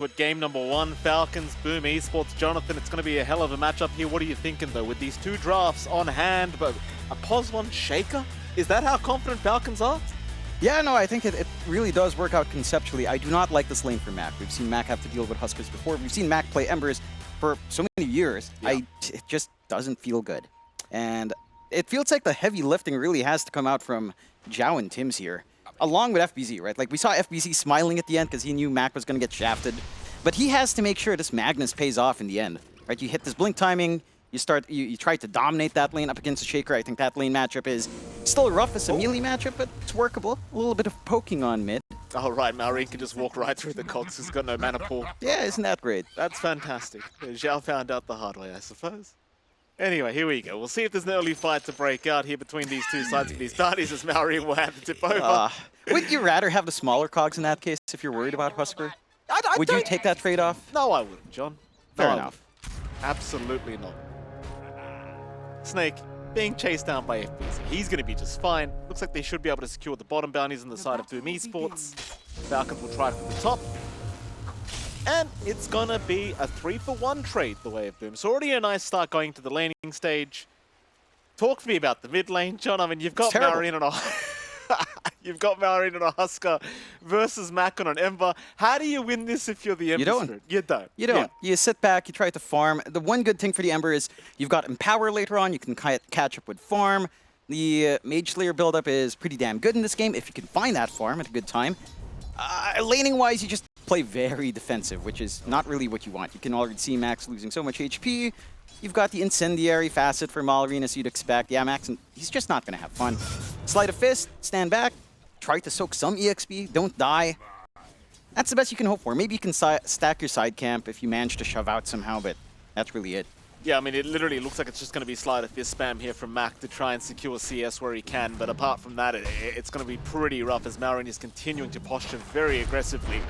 With game number 1, Falcons, Boom Esports. Jonathan, it's going to be a hell of a matchup here. What are you thinking, though, with these two drafts on hand, but a POS1 shaker? Is that how confident Falcons are? Yeah, no, I think it really does work out conceptually. I do not like this lane for Mac. We've seen Mac have to deal with Huskers before. We've seen Mac play Embers for so many years. Yeah. It just doesn't feel good. And it feels like the heavy lifting really has to come out from Zhao and Tim's here, along with FBZ, right? Like, we saw FBZ smiling at the end because he knew Mac was going to get shafted. But he has to make sure this Magnus pays off in the end, right? You hit this blink timing, you try to dominate that lane up against the Shaker. I think that lane matchup is still rough as a melee matchup, but it's workable. A little bit of poking on mid. Oh, right, Maureen can just walk right through the cogs. He's got no mana pool. Yeah, isn't that great? That's fantastic. Zhao found out the hard way, I suppose. Anyway, here we go. We'll see if there's an early fight to break out here between these two sides of these parties as Maureen will hand the tip over. Would you rather have the smaller cogs in that case if you're worried about Husker? Would you take that trade-off? No, I wouldn't, John. Fair enough. Absolutely not. Snake being chased down by FBZ. He's going to be just fine. Looks like they should be able to secure the bottom bounties on the side of Boom Esports. Falcons will try for the top. And it's going to be a 3-for-1 trade the way of Boom. So already a nice start going to the laning stage. Talk to me about the mid lane, John. I mean, you've got Maureen on a... You've got Maureen on a Husker versus Mac on an Ember. How do you win this if you're the Ember? You don't. You don't. Yeah. You sit back, you try to farm. The one good thing for the Ember is you've got Empower later on. You can catch up with farm. The Mage Slayer buildup is pretty damn good in this game if you can find that farm at a good time. Laning-wise, you just play very defensive, which is not really what you want. You can already see Max losing so much HP. You've got the Incendiary facet for Maureen as you'd expect. Yeah, Max, he's just not going to have fun. Sleight of Fist, stand back, try to soak some EXP, don't die. That's the best you can hope for. Maybe you can stack your side camp if you manage to shove out somehow, but that's really it. Yeah, I mean, it literally looks like it's just going to be Sleight of Fist spam here from Mac to try and secure CS where he can, but apart from that, it's going to be pretty rough as Maureen is continuing to posture very aggressively.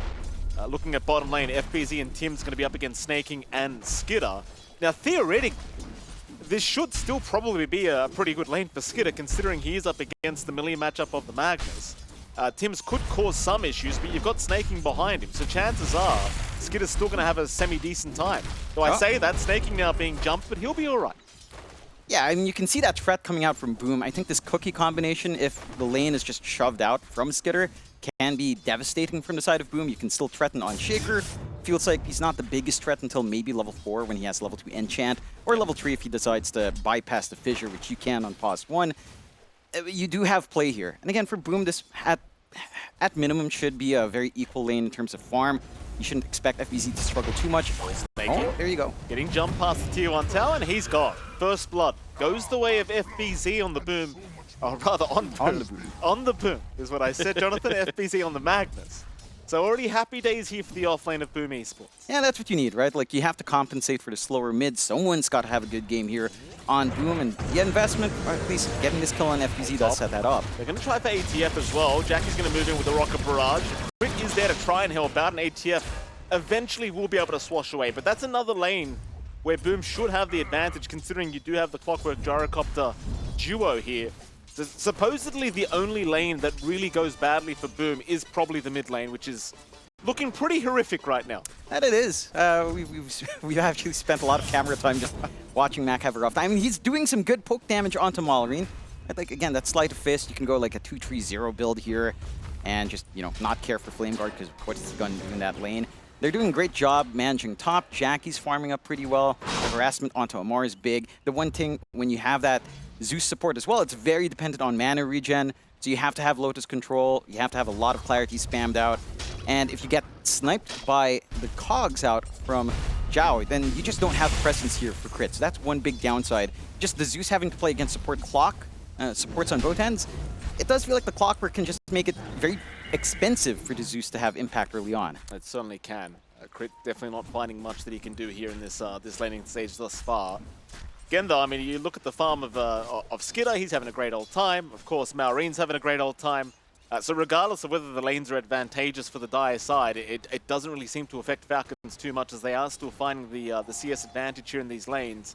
Looking at bottom lane, FBZ and Tim's going to be up against Snaking and Skidder. Now, theoretically, this should still probably be a pretty good lane for Skidder, considering he is up against the melee matchup of the Magnus. Tim's could cause some issues, but you've got Snaking behind him, so chances are Skidder's still going to have a semi-decent time. Though I say that, Snaking now being jumped, but he'll be all right. Yeah, I mean, you can see that threat coming out from Boom. I think this cookie combination, if the lane is just shoved out from Skidder, can be devastating from the side of Boom. You can still threaten on Shaker. Feels like he's not the biggest threat until maybe level 4 when he has level 2 enchant, or level 3 if he decides to bypass the fissure, which you can on POS1. You do have play here. And again, for Boom, this at minimum should be a very equal lane in terms of farm. You shouldn't expect FBZ to struggle too much. Oh, there you go. Getting jumped past the tier 1 tower, and he's gone. First blood goes the way of FBZ on the Boom. Oh, rather on Boom. On the Boom is what I said, Jonathan. FBZ on the Magnus. So already happy days here for the offlane of Boom Esports. Yeah, that's what you need, right? Like, you have to compensate for the slower mid. Someone's got to have a good game here on Boom, and the investment, or at least getting this kill on FBZ does set that up. They're going to try for ATF as well. Jackie's going to move in with the Rocket Barrage. Crit is there to try and help out, and ATF eventually will be able to swash away. But that's another lane where Boom should have the advantage, considering you do have the Clockwork Gyrocopter duo here. Supposedly the only lane that really goes badly for Boom is probably the mid lane, which is looking pretty horrific right now. That it is. We've actually spent a lot of camera time just watching Mac have a rough time. I mean, he's doing some good poke damage onto Maureen. Like, again, that Sleight of Fist, you can go like a 2-3-0 build here and just, you know, not care for Flame Guard because what's he going to do in that lane? They're doing a great job managing top. Jackie's farming up pretty well. The harassment onto Amar is big. The one thing, when you have that Zeus support as well, it's very dependent on mana regen, so you have to have Lotus control, you have to have a lot of clarity spammed out, and if you get sniped by the cogs out from Zhao, then you just don't have presence here for crits. So that's one big downside. Just the Zeus having to play against support clock, supports on both ends, it does feel like the Clockwork can just make it very expensive for the Zeus to have impact early on. It certainly can. Crit definitely not finding much that he can do here in this this laning stage thus far. Again, though, I mean, you look at the farm of Skidder, he's having a great old time. Of course, Maureen's having a great old time. So regardless of whether the lanes are advantageous for the Dire side, it doesn't really seem to affect Falcons too much, as they are still finding the CS advantage here in these lanes.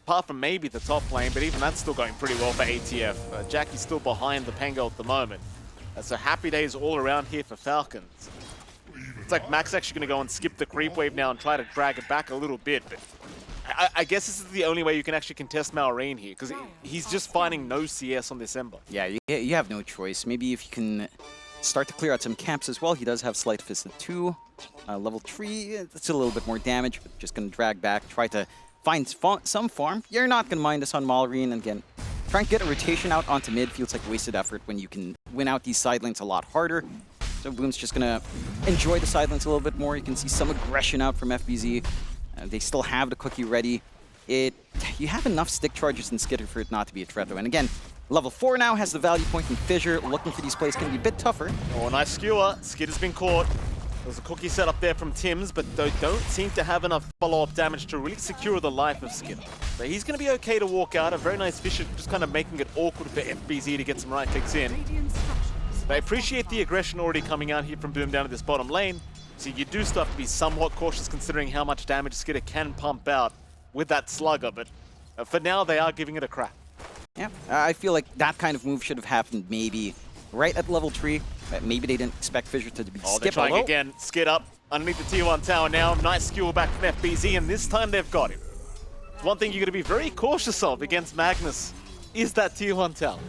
Apart from maybe the top lane, but even that's still going pretty well for ATF. Jackie's still behind the Pango at the moment. So happy days all around here for Falcons. Looks like Mac's actually going to go and skip the creep wave now and try to drag it back a little bit. But I guess this is the only way you can actually contest Malrine here, because he's just finding no CS on this Ember. Yeah, you have no choice. Maybe if you can start to clear out some camps as well. He does have Sleight of Fist at 2. Level 3, it's a little bit more damage, but just going to drag back, try to find some farm. You're not going to mind this on Malrine. Again, trying to get a rotation out onto mid feels like wasted effort when you can win out these side lanes a lot harder. So Boom's just going to enjoy the side lanes a little bit more. You can see some aggression out from FBZ. They still have the cookie ready. You have enough stick charges and skitter for it not to be a threat, though. And again, level 4 now has the value point in Fissure. Looking for these plays can be a bit tougher. Oh, nice skewer. Skitter's been caught. There's a cookie set up there from Tim's, but they don't seem to have enough follow-up damage to really secure the life of Skitter. So he's going to be okay to walk out. A very nice Fissure, just kind of making it awkward for FBZ to get some right clicks in. They appreciate the aggression already coming out here from Boom down to this bottom lane. So you do still have to be somewhat cautious considering how much damage Skitter can pump out with that Slugger, but for now they are giving it a crack. Yeah, I feel like that kind of move should have happened maybe right at level 3. Maybe they didn't expect Fissure to be Oh, they're trying again. Skid up underneath the tier 1 tower now. Nice skewer back from FBZ, and this time they've got him. One thing you're going to be very cautious of against Magnus is that tier 1 tower.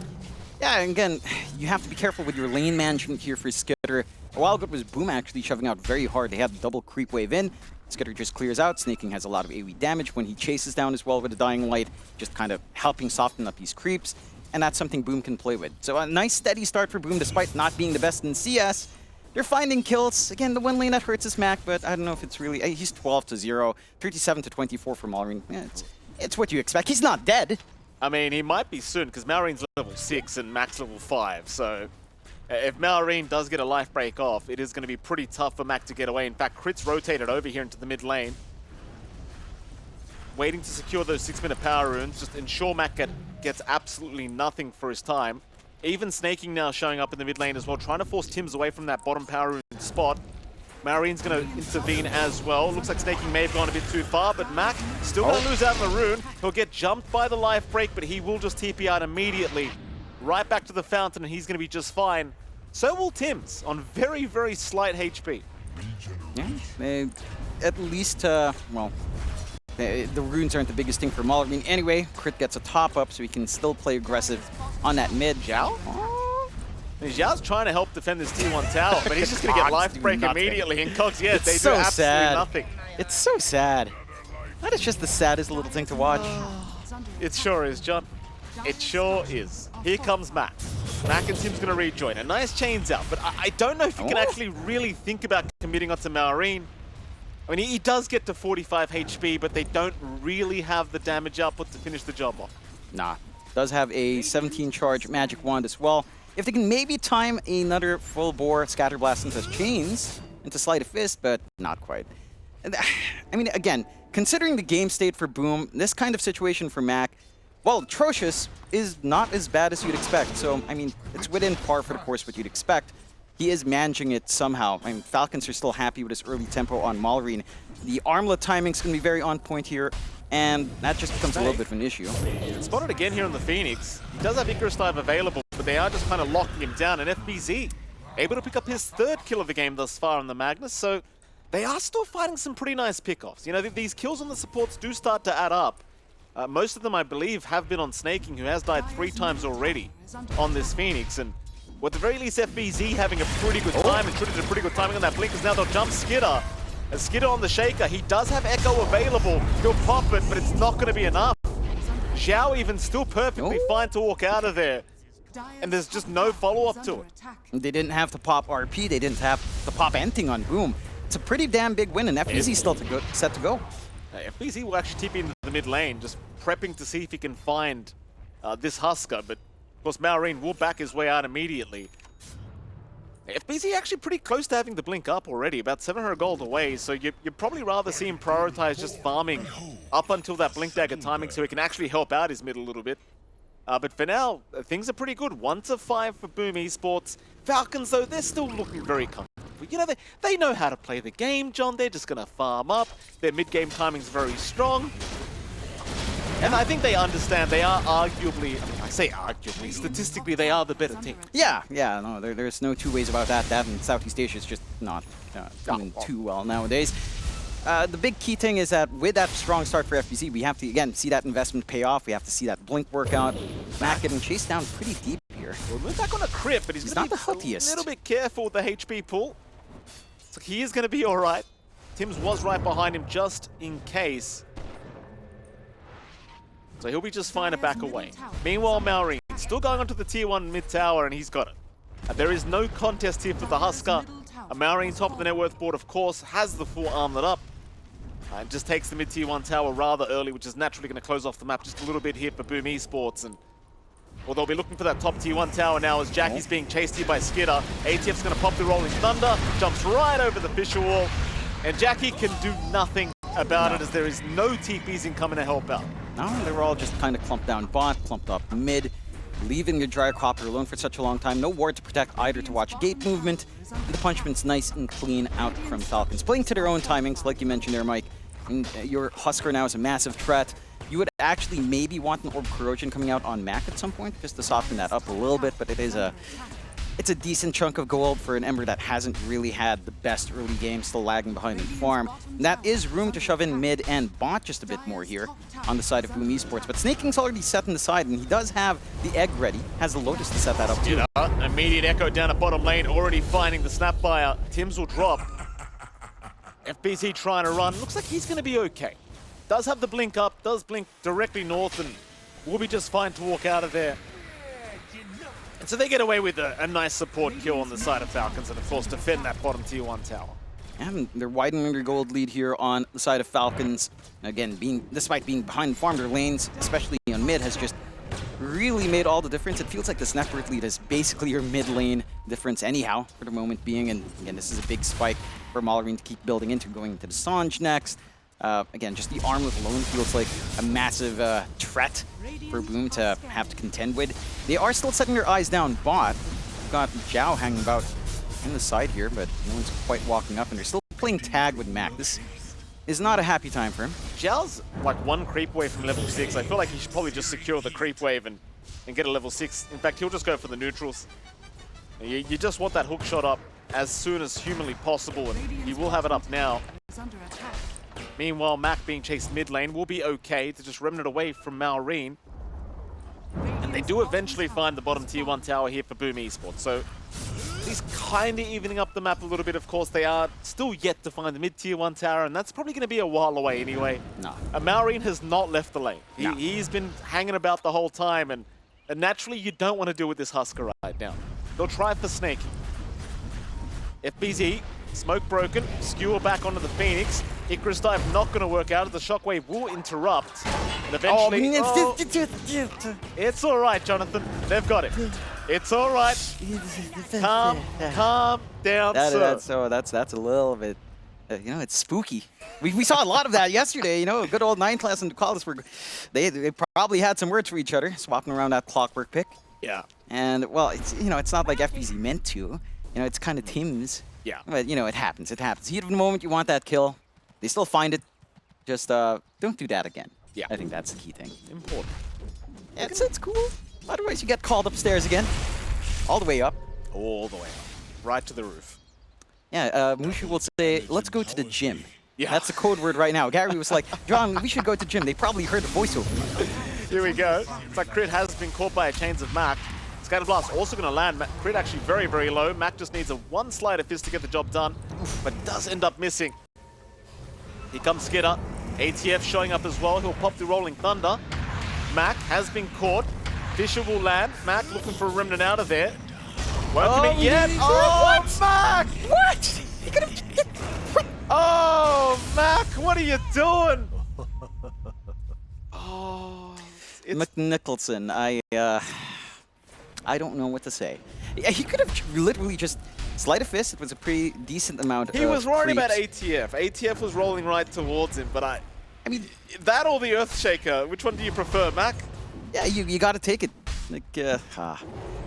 Yeah, and again, you have to be careful with your lane management here for Skitter. A while ago it was Boom actually shoving out very hard. They had the double creep wave in. Skitter just clears out. Snaking has a lot of AoE damage when he chases down as well with a Dying Light, just kind of helping soften up these creeps. And that's something Boom can play with. So a nice steady start for Boom despite not being the best in CS. They're finding kills. Again, the one lane that hurts is Mac, but I don't know if it's really... He's 12-0, 37-24 for Malrine. Yeah, it's what you expect. He's not dead. I mean, he might be soon, because Malrine's level 6 and Mac's level 5, so... If Malrine does get a life break off, it is going to be pretty tough for Mac to get away. In fact, Crit's rotated over here into the mid lane. Waiting to secure those 6-minute power runes, just ensure Mac gets absolutely nothing for his time. Even Snaking now showing up in the mid lane as well, trying to force Tims away from that bottom power rune spot. Malrine's going to intervene as well. Looks like Snaking may have gone a bit too far, but Mac still going to lose out on the rune. He'll get jumped by the life break, but he will just TP out immediately. Right back to the fountain, and he's going to be just fine. So will Tims, on very, very slight HP. Yeah, at least, well, the runes aren't the biggest thing for Malrine. Anyway, Crit gets a top-up, so he can still play aggressive on that mid. Zhao? Zhao's trying to help defend this T1 tower, but he's just going to get life break immediately. And Cogs, yeah, they do absolutely nothing. It's so sad. That is just the saddest little thing to watch. It sure is, John. It sure is. Here comes Mac. Mac and Tim's going to rejoin. A nice chains out, but I don't know if you can actually really think about committing onto Malrine. I mean, he does get to 45 HP, but they don't really have the damage output to finish the job off. Nah. Does have a 17 charge magic wand as well. If they can maybe time another full bore scatter blast into chains, into Sleight of Fist, but not quite. I mean, again, considering the game state for Boom, this kind of situation for Mac, well, atrocious is not as bad as you'd expect. So, I mean, it's within par for the course what you'd expect. He is managing it somehow. I mean, Falcons are still happy with his early tempo on Malrine. The armlet timing's going to be very on point here, and that just becomes a little bit of an issue. Spotted again here on the Phoenix. He does have Icarus Dive available, but they are just kind of locking him down. And FBZ able to pick up his 3rd kill of the game thus far on the Magnus, so they are still finding some pretty nice pickoffs. You know, these kills on the supports do start to add up. Most of them, I believe, have been on Snaking, who has died 3 times already on this Phoenix. And at the very least, FBZ having a pretty good time, and Trinity did a pretty good timing on that blink, because now they'll jump Skitter. And Skitter on the Shaker, he does have Echo available. He'll pop it, but it's not going to be enough. Zhao even still perfectly fine to walk out of there. And there's just no follow-up to it. They didn't have to pop RP, they didn't have to pop anything on Boom. It's a pretty damn big win, and FBZ's still set to go. FBZ will actually TP into the mid lane, just prepping to see if he can find this Husker, but of course Malrine will back his way out immediately. FBZ actually pretty close to having the blink up already, about 700 gold away, so you'd probably rather see him prioritize just farming up until that blink dagger timing so he can actually help out his mid a little bit. But for now, things are pretty good. 1-5 for Boom Esports. Falcons, though, they're still looking very comfortable. You know, they know how to play the game, John. They're just going to farm up. Their mid-game timing's very strong. And I think they understand they are arguably, I say arguably, statistically they are the better team. Yeah, no, there's no two ways about that. That and Southeast Asia is just not doing too well nowadays. The big key thing is that with that strong start for FBZ, we have to, again, see that investment pay off. We have to see that blink work out. Mac getting chased down pretty deep here. Well, we're back on a crit, but he's not the a healthiest. little bit careful with the HP pull. So he is going to be all right. Tims was right behind him just in case. So he'll be just fine to back away. Meanwhile, Maureen still going onto the tier 1 mid tower, and he's got it. There is no contest here for the Husker. A Maureen top of the net worth board, of course, has the full armlet up. And just takes the mid tier 1 tower rather early, which is naturally going to close off the map just a little bit here for Boom Esports. And well, they'll be looking for that top tier 1 tower now as Jackie's being chased here by Skidder. ATF's going to pop the Rolling Thunder, jumps right over the Fisher Wall, and Jackie can do nothing about it as there is no TPs in coming to help out. No, they were all just kind of clumped down bot, clumped up mid, leaving your Dryer Copter alone for such a long time. No ward to protect either to watch gate movement. And the punishment's nice and clean out from Falcons. Playing to their own timings, like you mentioned there, Mike. And your Husker now is a massive threat. You would actually maybe want an Orb Corrosion coming out on Mac at some point, just to soften that up a little bit, but it's a decent chunk of gold for an Ember that hasn't really had the best early game, still lagging behind in farm. And that is room to shove in mid and bot just a bit more here on the side of Boom Esports. But Snaking's already set in the side, and he does have the egg ready, has the Lotus to set that up too. Immediate echo down at bottom lane, already finding the snapfire. Tims will drop. FBZ trying to run. Looks like he's going to be okay. Does have the blink up, does blink directly north, and will be just fine to walk out of there. And so they get away with a nice support kill on the side of Falcons, and of course defend that bottom tier 1 tower. And they're widening their gold lead here on the side of Falcons. Again, despite being behind farm, their lanes, especially on mid, has just really made all the difference. It feels like this net worth lead is basically your mid lane difference anyhow, for the moment being. And again, this is a big spike for Mallory to keep building into, going into the Sanj next. Again, just the armlet alone feels like a massive threat for Boom to have to contend with. They are still setting their eyes down bot. We've got Zhao hanging about in the side here, but no one's quite walking up, and they're still playing tag with Mac. This is not a happy time for him. Zhao's like one creep away from level 6. I feel like he should probably just secure the creep wave and get a level 6. In fact, he'll just go for the neutrals. You just want that hook shot up as soon as humanly possible, and he will have it up now. Meanwhile, Mac being chased mid lane will be okay to just remnant away from Maureen. And they do eventually find the bottom tier 1 tower here for Boom Esports. So he's kind of evening up the map a little bit. Of course, they are still yet to find the mid tier 1 tower, and that's probably going to be a while away anyway. No. Maureen has not left the lane. No. He's been hanging about the whole time, and naturally you don't want to deal with this Husker right now. They'll try for Snake. FBZ, smoke broken, skewer back onto the Phoenix. Icarus dive not going to work out as the shockwave will interrupt. And eventually, it's all right, Jonathan. They've got it. It's all right. Calm down, sir. That's a little bit, it's spooky. We saw a lot of that yesterday. Good old 9 class and Ducalis were, they probably had some words for each other, swapping around that clockwork pick. Yeah. And well, it's not like FBZ meant to. It's kind of Tims. Yeah. But it happens. It happens. Heat of the moment, you want that kill. They still find it. Just don't do that again. Yeah. I think that's the key thing. Important. It's cool. Otherwise, you get called upstairs again. All the way up. All the way up. Right to the roof. Yeah, Mushu will say, let's go to the gym. Yeah. That's the code word right now. Gary was like, John, we should go to gym. They probably heard the voiceover. Here we go. It's like Crit has been caught by a Chains of Mac. Scatter Blast also going to land. Crit actually very, very low. Mac just needs a one sleight of fist to get the job done, but does end up missing. Here comes Skidder. ATF showing up as well. He'll pop the Rolling Thunder. Mac has been caught. Fisher will land. Mac looking for a remnant out of there. Won't commit yet. Oh, Mac! What? Oh, Mac, what are you doing? Oh, McNicholson, I don't know what to say. He could have literally just sleight of fist. It was a pretty decent amount of He was worried about creeps. ATF. ATF was rolling right towards him, but I mean, that or the Earthshaker, which one do you prefer, Mac? Yeah, you got to take it.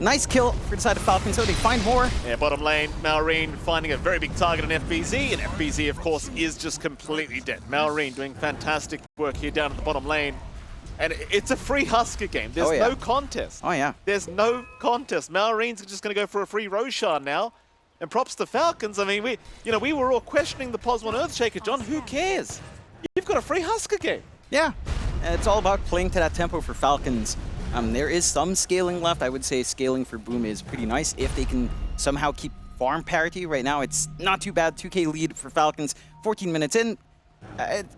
Nice kill for the side of Falcons, so they find more. Yeah, bottom lane, Maureen finding a very big target on FBZ, and FBZ, of course, is just completely dead. Maureen doing fantastic work here down at the bottom lane. And it's a free Husker game. There's no contest. Oh, yeah. There's no contest. Malorine's just going to go for a free Roshan now. And props to Falcons. I mean, we were all questioning the Pos 1 Earthshaker, John. Who cares? You've got a free Husker game. Yeah. It's all about playing to that tempo for Falcons. There is some scaling left. I would say scaling for Boom is pretty nice if they can somehow keep farm parity. Right now, it's not too bad. 2K lead for Falcons. 14 minutes in.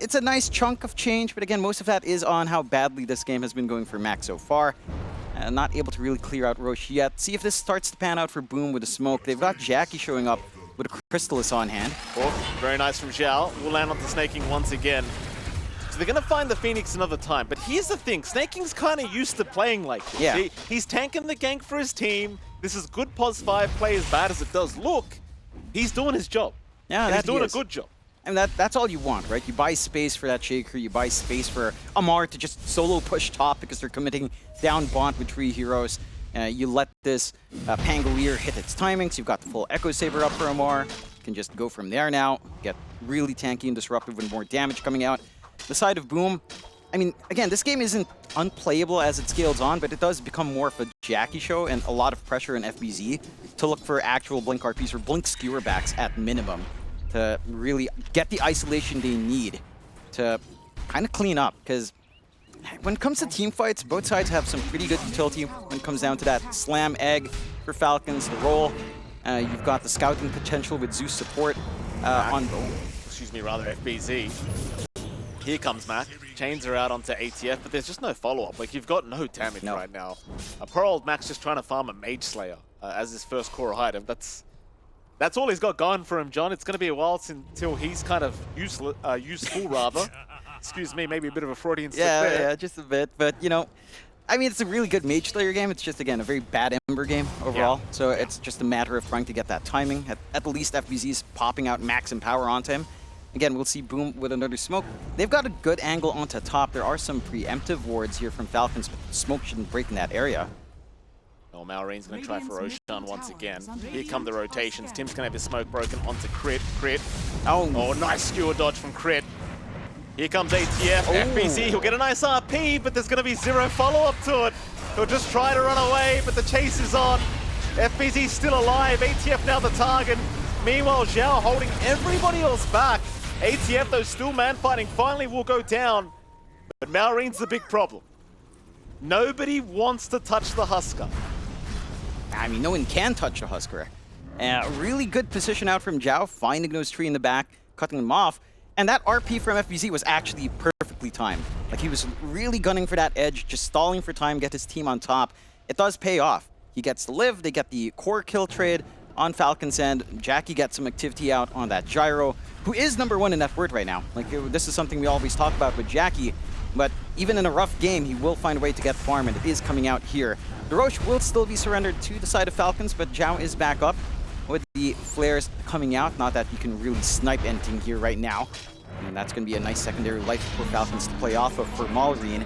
It's a nice chunk of change, but again, most of that is on how badly this game has been going for Mac so far. Not able to really clear out Roche yet. See if this starts to pan out for Boom with a smoke. They've got Jackie showing up with a Crystallis on hand. Oh, very nice from Zhao. We'll land onto Snaking once again. So they're going to find the Phoenix another time. But here's the thing. Snaking's kind of used to playing like this. Yeah. He's tanking the gank for his team. This is good Pos 5 play, as bad as it does look. He's doing his job. Yeah, he's doing a good job. And that's all you want, right? You buy space for that Shaker, you buy space for Amar to just solo push top because they're committing down Bont with 3 heroes. You let this Pangolier hit its timing, so you've got the full Echo Saber up for Amar. You can just go from there now, get really tanky and disruptive with more damage coming out. The side of Boom, I mean, again, this game isn't unplayable as it scales on, but it does become more of a Jackie show and a lot of pressure in FBZ to look for actual Blink RPs or Blink skewer backs at minimum, to really get the isolation they need to kind of clean up. Because when it comes to team fights, both sides have some pretty good utility when it comes down to that slam egg for Falcons, the roll. You've got the scouting potential with Zeus support FBZ. Here comes Mac. Chains are out onto ATF, but there's just no follow-up. Like, you've got no damage right now. Poor old Mac's just trying to farm a Mage Slayer as his first core item. That's all he's got going for him, John. It's going to be a while until he's kind of useful, rather. Excuse me, maybe a bit of a Freudian slip there. Yeah, just a bit. But, you know, I mean, it's a really good Mage Slayer game. It's just, again, a very bad Ember game overall. Yeah. So it's just a matter of trying to get that timing. At the least, FBZ's popping out max and power onto him. Again, we'll see Boom with another smoke. They've got a good angle onto top. There are some preemptive wards here from Falcons, but smoke shouldn't break in that area. Oh, Malorine's going to try for Roshan once again. Here come the rotations. Tim's going to have his smoke broken onto Crit. Oh, nice skewer dodge from Crit. Here comes ATF. FBZ, he'll get a nice RP, but there's going to be zero follow-up to it. He'll just try to run away, but the chase is on. FBZ's still alive. ATF now the target. Meanwhile, Zhao holding everybody else back. ATF, though, still man-fighting, finally will go down. But Malorine's the big problem. Nobody wants to touch the Husker. I mean, no one can touch a Husker. Really good position out from Zhao, finding those 3 in the back, cutting them off. And that RP from FBZ was actually perfectly timed. Like, he was really gunning for that edge, just stalling for time, get his team on top. It does pay off. He gets the live, they get the core kill trade on Falcon's end. Jackie gets some activity out on that Gyro, who is #1 in net worth right now. Like, this is something we always talk about with Jackie, but even in a rough game, he will find a way to get farm, and it is coming out here. The Roche will still be surrendered to the side of Falcons, but Zhao is back up with the flares coming out. Not that you can really snipe anything here right now. And that's going to be a nice secondary life for Falcons to play off of for Malorine.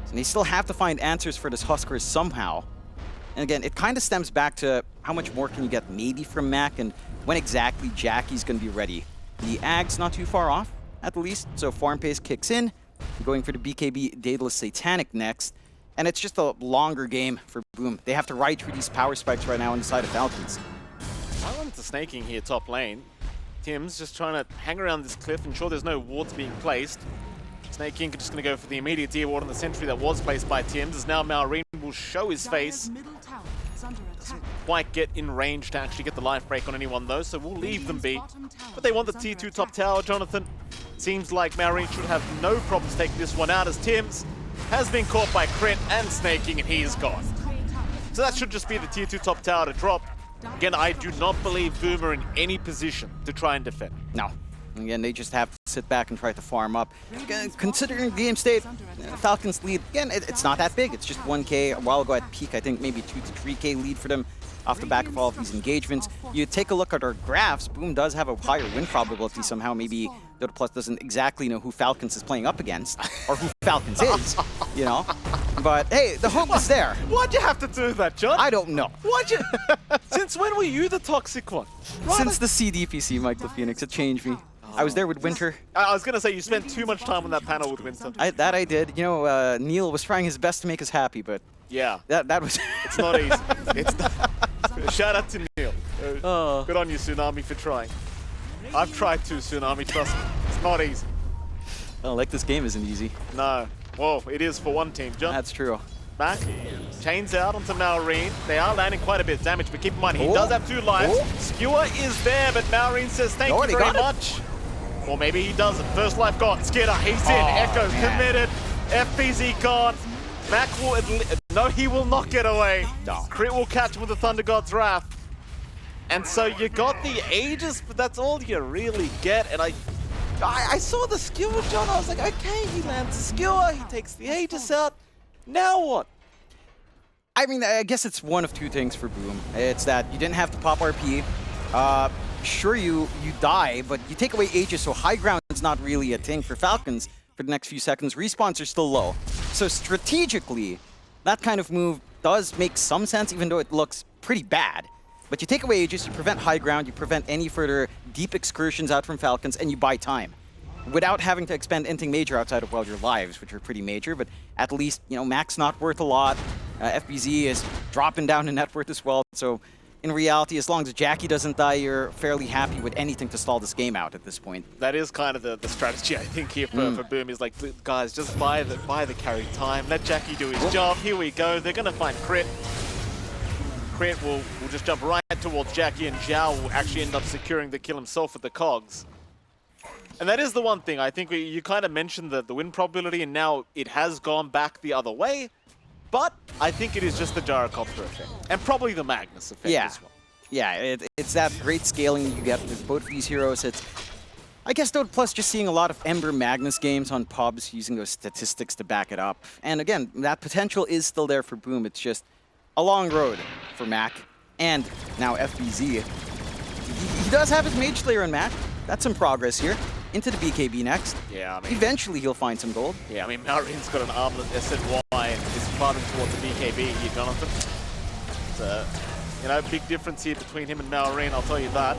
And they still have to find answers for this Husker somehow. And again, it kind of stems back to how much more can you get maybe from Mac and when exactly Jackie's going to be ready. The Ag's not too far off, at the least, so farm pace kicks in. Going for the BKB Daedalus Satanic next. And it's just a longer game for Boom. They have to ride through these power spikes right now on the side of Falcons. I wanted to Snaking here top lane. Tim's just trying to hang around this cliff, ensure there's no wards being placed. Snaking just going to go for the immediate deer ward on the sentry that was placed by Tim's, as now Malorine will show his face. Doesn't quite get in range to actually get the life break on anyone though, so we'll leave them be. But they want the tier 2 top tower, Jonathan. Seems like Malorine should have no problems taking this one out, as Tim's has been caught by Crit and Snaking, and he is gone. So that should just be the tier 2 top tower to drop. Again, I do not believe Boom are in any position to try and defend. No. Again, they just have to sit back and try to farm up. Again, considering the game state, Falcons lead, again, it's not that big. It's just 1K. A while ago at peak, I think maybe 2 to 3K lead for them off the back of all of these engagements. You take a look at our graphs, Boom does have a higher win probability somehow. Maybe Dota Plus doesn't exactly know who Falcons is playing up against, or who Falcons is, you know? But hey, the hope is there. Why'd you have to do that, John? I don't know. Why'd you? Since when were you the toxic one? Since the CDPC, Michael Phoenix, it changed me. I was there with Winter. I was going to say, you spent too much time on that panel with Winter. That I did. You know, Neil was trying his best to make us happy, but yeah, that was... It's not easy. It's not. Shout out to Neil. Good on you, Tsunami, for trying. I've tried to, Tsunami, trust me. It's not easy. I don't like this game isn't easy. No. Well, it is for one team, John. That's true. Mac chains out onto Malrine. They are landing quite a bit of damage, but keep in mind, he does have 2 lives. Skewer is there, but Malrine says thank you very much. Or maybe he doesn't. First life gone. Skidder, he's in. Echo committed. FBZ gone. Mac will... No, he will not get away. No. Crit will catch him with the Thunder God's Wrath. And so you got the Aegis, but that's all you really get. And I saw the Skewer, John. I was like, okay, he lands the Skewer. He takes the Aegis out. Now what? I mean, I guess it's one of 2 things for Boom. It's that you didn't have to pop RP. Sure, you die, but you take away Aegis, so high ground is not really a thing for Falcons for the next few seconds. Respawns are still low. So strategically, that kind of move does make some sense, even though it looks pretty bad. But you take away Aegis, you prevent high ground, you prevent any further deep excursions out from Falcons, and you buy time. Without having to expend anything major outside of, well, your lives, which are pretty major, but at least, you know, Mac's not worth a lot. FBZ is dropping down in net worth as well, so in reality, as long as Jackie doesn't die, you're fairly happy with anything to stall this game out at this point. That is kind of the strategy, I think, here for Boom, is like, guys, just buy the carry time, let Jackie do his job, here we go, they're going to find Crit. Crit will just jump right towards Jackie, and Zhao will actually end up securing the kill himself with the cogs. And that is the one thing. I think you kind of mentioned the win probability, and now it has gone back the other way. But I think it is just the gyrocopter effect, and probably the Magnus effect as well. Yeah, it's that great scaling you get with both of these heroes. It's, I guess, plus just seeing a lot of Ember Magnus games on pubs, using those statistics to back it up. And again, that potential is still there for Boom. It's just a long road for Mac, and now FBZ. He does have his Mage Slayer on Mac. That's some progress here. Into the BKB next. Yeah, I mean, eventually he'll find some gold. Yeah, I mean, Malrine's got an armlet SNY and is farming towards the BKB here, Jonathan. So, you know, big difference here between him and Malrine, I'll tell you that.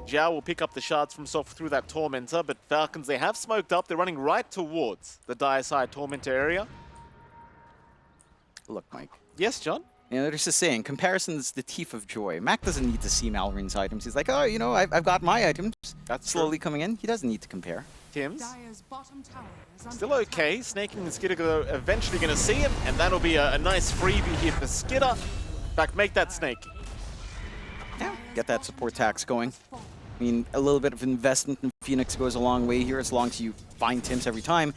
Zhao will pick up the shards from himself through that Tormentor, but Falcons, they have smoked up. They're running right towards the dire side Tormentor area. Look, Mike. Yes, John? You know, there's this saying, comparison is the thief of joy. Mac doesn't need to see Malrine's items. He's like, oh, you know, I've got my items. That's slowly coming in. He doesn't need to compare. Tim's still okay. Snaking and Skidder are eventually going to see him, and that'll be a nice freebie here for Skidder. In fact, make that snake. Yeah, get that support tax going. I mean, a little bit of investment in Phoenix goes a long way here, as long as you find Tim's every time.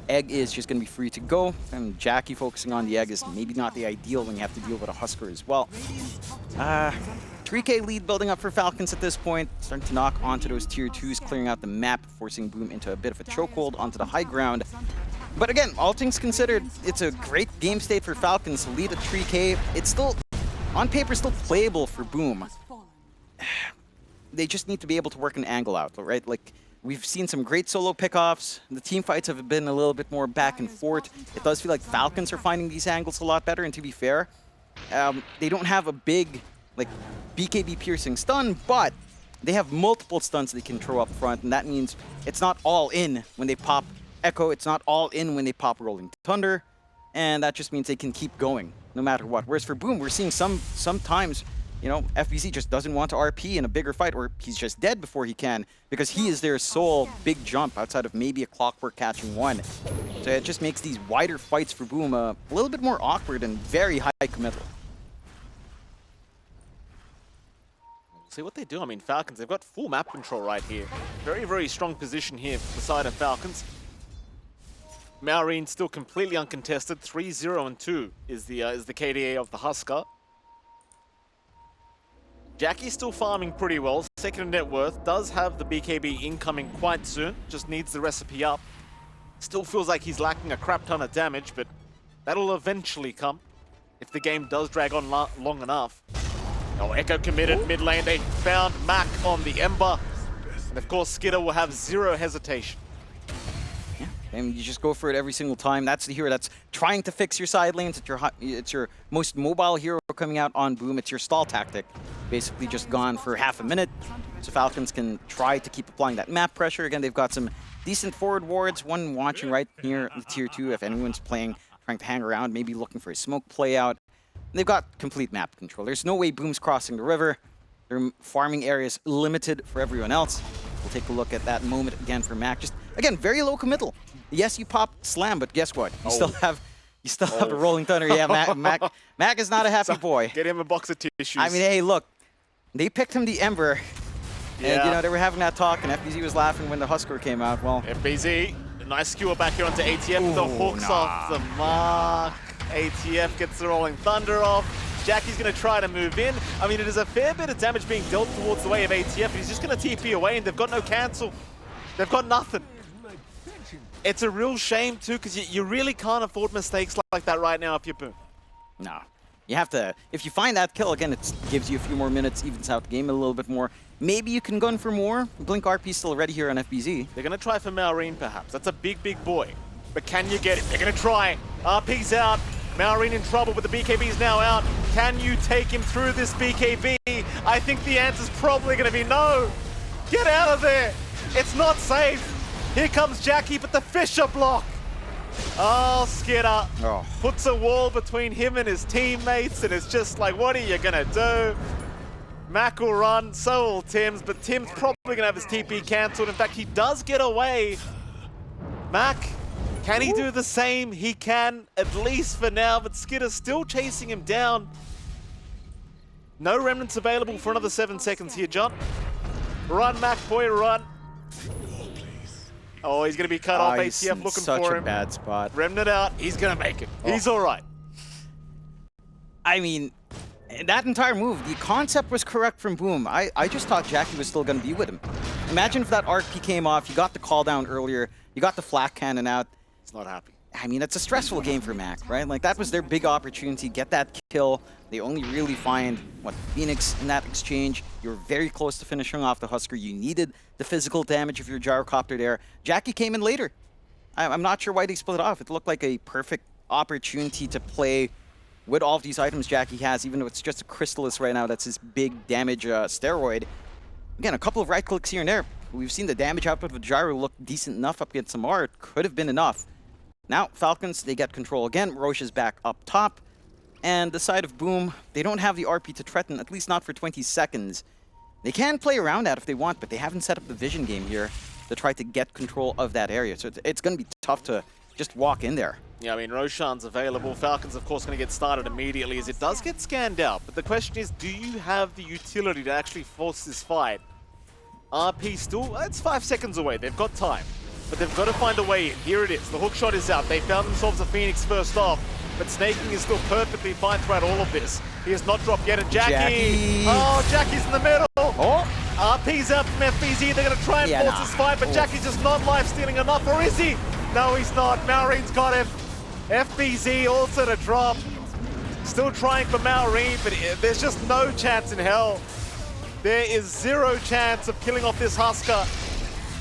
Egg is just going to be free to go, and Jackie focusing on the Egg is maybe not the ideal when you have to deal with a Husker as well. 3K lead building up for Falcons at this point, starting to knock onto those tier 2s, clearing out the map, forcing Boom into a bit of a chokehold onto the high ground. But again, all things considered, it's a great game state for Falcons. Lead at 3K, it's still, on paper, still playable for Boom. They just need to be able to work an angle out, right? Like, we've seen some great solo pickoffs. The team fights have been a little bit more back and forth. It does feel like Falcons are finding these angles a lot better, and to be fair, they don't have a big, like, BKB piercing stun, but they have multiple stunts they can throw up front, and that means it's not all in when they pop Echo, it's not all in when they pop Rolling Thunder, and that just means they can keep going no matter what. Whereas for Boom, we're seeing sometimes, you know, FBZ just doesn't want to RP in a bigger fight, or he's just dead before he can, because he is their sole big jump outside of maybe a Clockwork catching one. So it just makes these wider fights for Boom a little bit more awkward and very high committal. See what they do. I mean, Falcons, they've got full map control right here. Very, very strong position here for the side of Falcons. Malrine still completely uncontested. 3-0-2 is the KDA of the Husker. Jackie's still farming pretty well. Second in net worth. Does have the BKB incoming quite soon. Just needs the recipe up. Still feels like he's lacking a crap ton of damage, but that'll eventually come if the game does drag on long enough. Oh, Echo committed mid lane. They found Mac on the Ember. And of course, Skidder will have zero hesitation. Yeah, and you just go for it every single time. That's the hero that's trying to fix your side lanes. It's your most mobile hero coming out on Boom. It's your stall tactic. Basically just gone for half a minute. so Falcons can try to keep applying that map pressure. Again, they've got some decent forward wards. One watching right here in Tier 2 if anyone's playing, trying to hang around, maybe looking for a smoke play out. They've got complete map control. There's no way Boom's crossing the river. Their farming areas limited for everyone else. We'll take a look at that moment again for Mac. Just, again, very low committal. Yes, you pop Slam, but guess what? You still have the Rolling Thunder. Yeah, Mac is not a happy boy. Get him a box of tissues. I mean, hey, look. They picked him the Ember. Yeah. And, you know, they were having that talk, and FBZ was laughing when the Husker came out. Well, FBZ, a nice skewer back here onto ATF. The hooks off the mark. ATF gets the Rolling Thunder off. Jackie's going to try to move in. I mean, it is a fair bit of damage being dealt towards the way of ATF. He's just going to TP away, and they've got no cancel. They've got nothing. It's a real shame, too, because you really can't afford mistakes like that right now if you're Boom. No. You have to, if you find that kill, again, it gives you a few more minutes, evens out the game a little bit more. Maybe you can gun for more. Blink RP still ready here on FBZ. They're going to try for Maureen, perhaps. That's a big, big boy. But can you get it? They're going to try. RP's out. Maureen in trouble, but the BKB's now out. Can you take him through this BKB? I think the answer's probably going to be no. Get out of there. It's not safe. Here comes Jackie, but the Fisher block. Oh, Skitter puts a wall between him and his teammates, and it's just like, what are you going to do? Mac will run, so will Tim's, but Tim's probably going to have his TP cancelled. In fact, he does get away. Mac, can he do the same? He can, at least for now, but Skitter's still chasing him down. No remnants available for another 7 seconds here, John. Run, Mac, boy, run. Oh, he's going to be cut off. ATF looking for him. Such a bad spot. Remnant out. He's going to make it. He's all right. I mean, that entire move, the concept was correct from Boom. I just thought Jackie was still going to be with him. Imagine if that RP came off, you got the call down earlier, you got the flak cannon out. He's not happy. I mean, it's a stressful game for Mac, right? Like, that was their big opportunity, get that kill. They only really find, what, Phoenix in that exchange. You were very close to finishing off the Husker. You needed the physical damage of your gyrocopter there. Jackie came in later. I'm not sure why they split it off. It looked like a perfect opportunity to play with all of these items Jackie has, even though it's just a Crystallis right now. That's his big damage steroid. Again, a couple of right clicks here and there. We've seen the damage output of Gyro look decent enough up against Samar. It could have been enough. Now, Falcons, they get control again. Roche is back up top. And the side of Boom, they don't have the RP to threaten, at least not for 20 seconds. They can play around that if they want, but they haven't set up the vision game here to try to get control of that area. So it's going to be tough to just walk in there. Yeah, I mean, Roshan's available. Falcons, of course, going to get started immediately as it does get scanned out. But the question is, do you have the utility to actually force this fight? RP still, it's 5 seconds away. They've got time. But they've got to find a way in. Here it is. The hook shot is out. They found themselves a Phoenix first off. But snaking is still perfectly fine throughout all of this. He has not dropped yet. And Jackie. Oh, Jackie's in the middle. Oh. RP's out from FBZ. They're going to try and force this fight. But Jackie's just not life-stealing enough. Or is he? No, he's not. Maureen's got him. FBZ also to drop. Still trying for Maureen, but there's just no chance in hell. There is zero chance of killing off this Husker.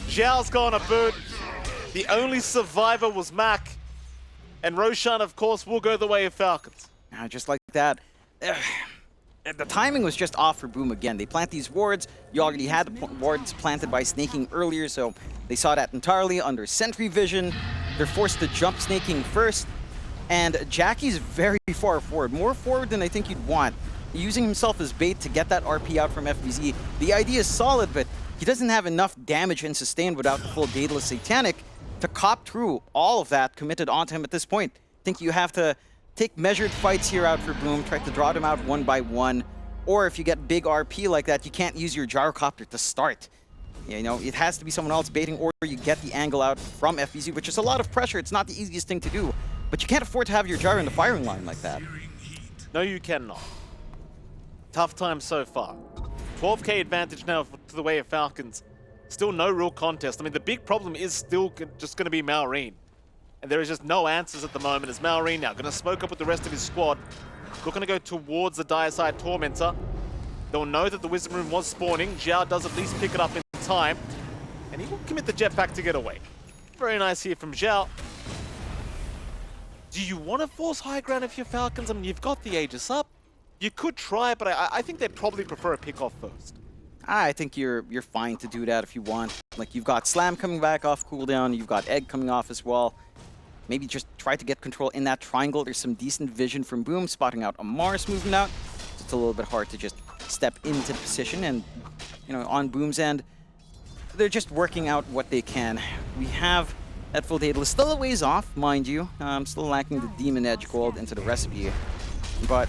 Zhao's gone a boot. The only survivor was Mac. And Roshan, of course, will go the way of Falcons. Just like that. The timing was just off for Boom again. They plant these wards. You already had the wards planted by snaking earlier, so they saw that entirely under sentry vision. They're forced to jump snaking first. And Jackie's very far forward. More forward than I think you'd want. Using himself as bait to get that RP out from FBZ. The idea is solid, but he doesn't have enough damage and sustain without the full Daedalus Satanic to cop through all of that committed onto him at this point. I think you have to take measured fights here out for Boom, try to draw them out one by one. Or if you get big RP like that, you can't use your gyrocopter to start. You know, it has to be someone else baiting, or you get the angle out from FBZ, which is a lot of pressure. It's not the easiest thing to do, but you can't afford to have your gyro in the firing line like that. No, you cannot. Tough time so far. 12k advantage now to the way of Falcons. Still no real contest. I mean, the big problem is still just going to be Maureen. And there is just no answers at the moment as Maureen now going to smoke up with the rest of his squad. Looking to go towards the dire side Tormentor. They'll know that the Wisdom Room was spawning. Zhao does at least pick it up in time. And he will commit the jetpack to get away. Very nice here from Zhao. Do you want to force high ground if you're Falcons? I mean, you've got the Aegis up. You could try, but I think they'd probably prefer a pick-off first. I think you're fine to do that if you want. Like, you've got Slam coming back off cooldown, you've got Egg coming off as well. Maybe just try to get control in that triangle. There's some decent vision from Boom, spotting out a Mars moving out. It's a little bit hard to just step into the position, and on Boom's end, they're just working out what they can. We have that full Daedalus still a ways off, mind you. Still lacking the Demon Edge gold into the recipe. But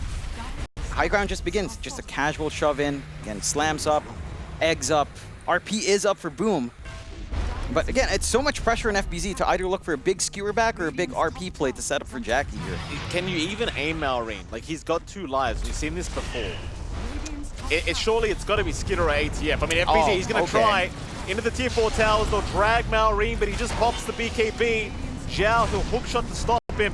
high ground just begins. Just a casual shove in. Again, Slams up, Eggs up, RP is up for Boom. But again, it's so much pressure on FBZ to either look for a big skewer back or a big RP play to set up for Jackie here. Can you even aim Malrine? Like, he's got 2 lives. We've seen this before. Surely it's got to be Skidder or ATF. I mean, FBZ, he's going to try into the tier 4 towers. They'll drag Malrine, but he just pops the BKB. Zhao, he'll hookshot to stop him.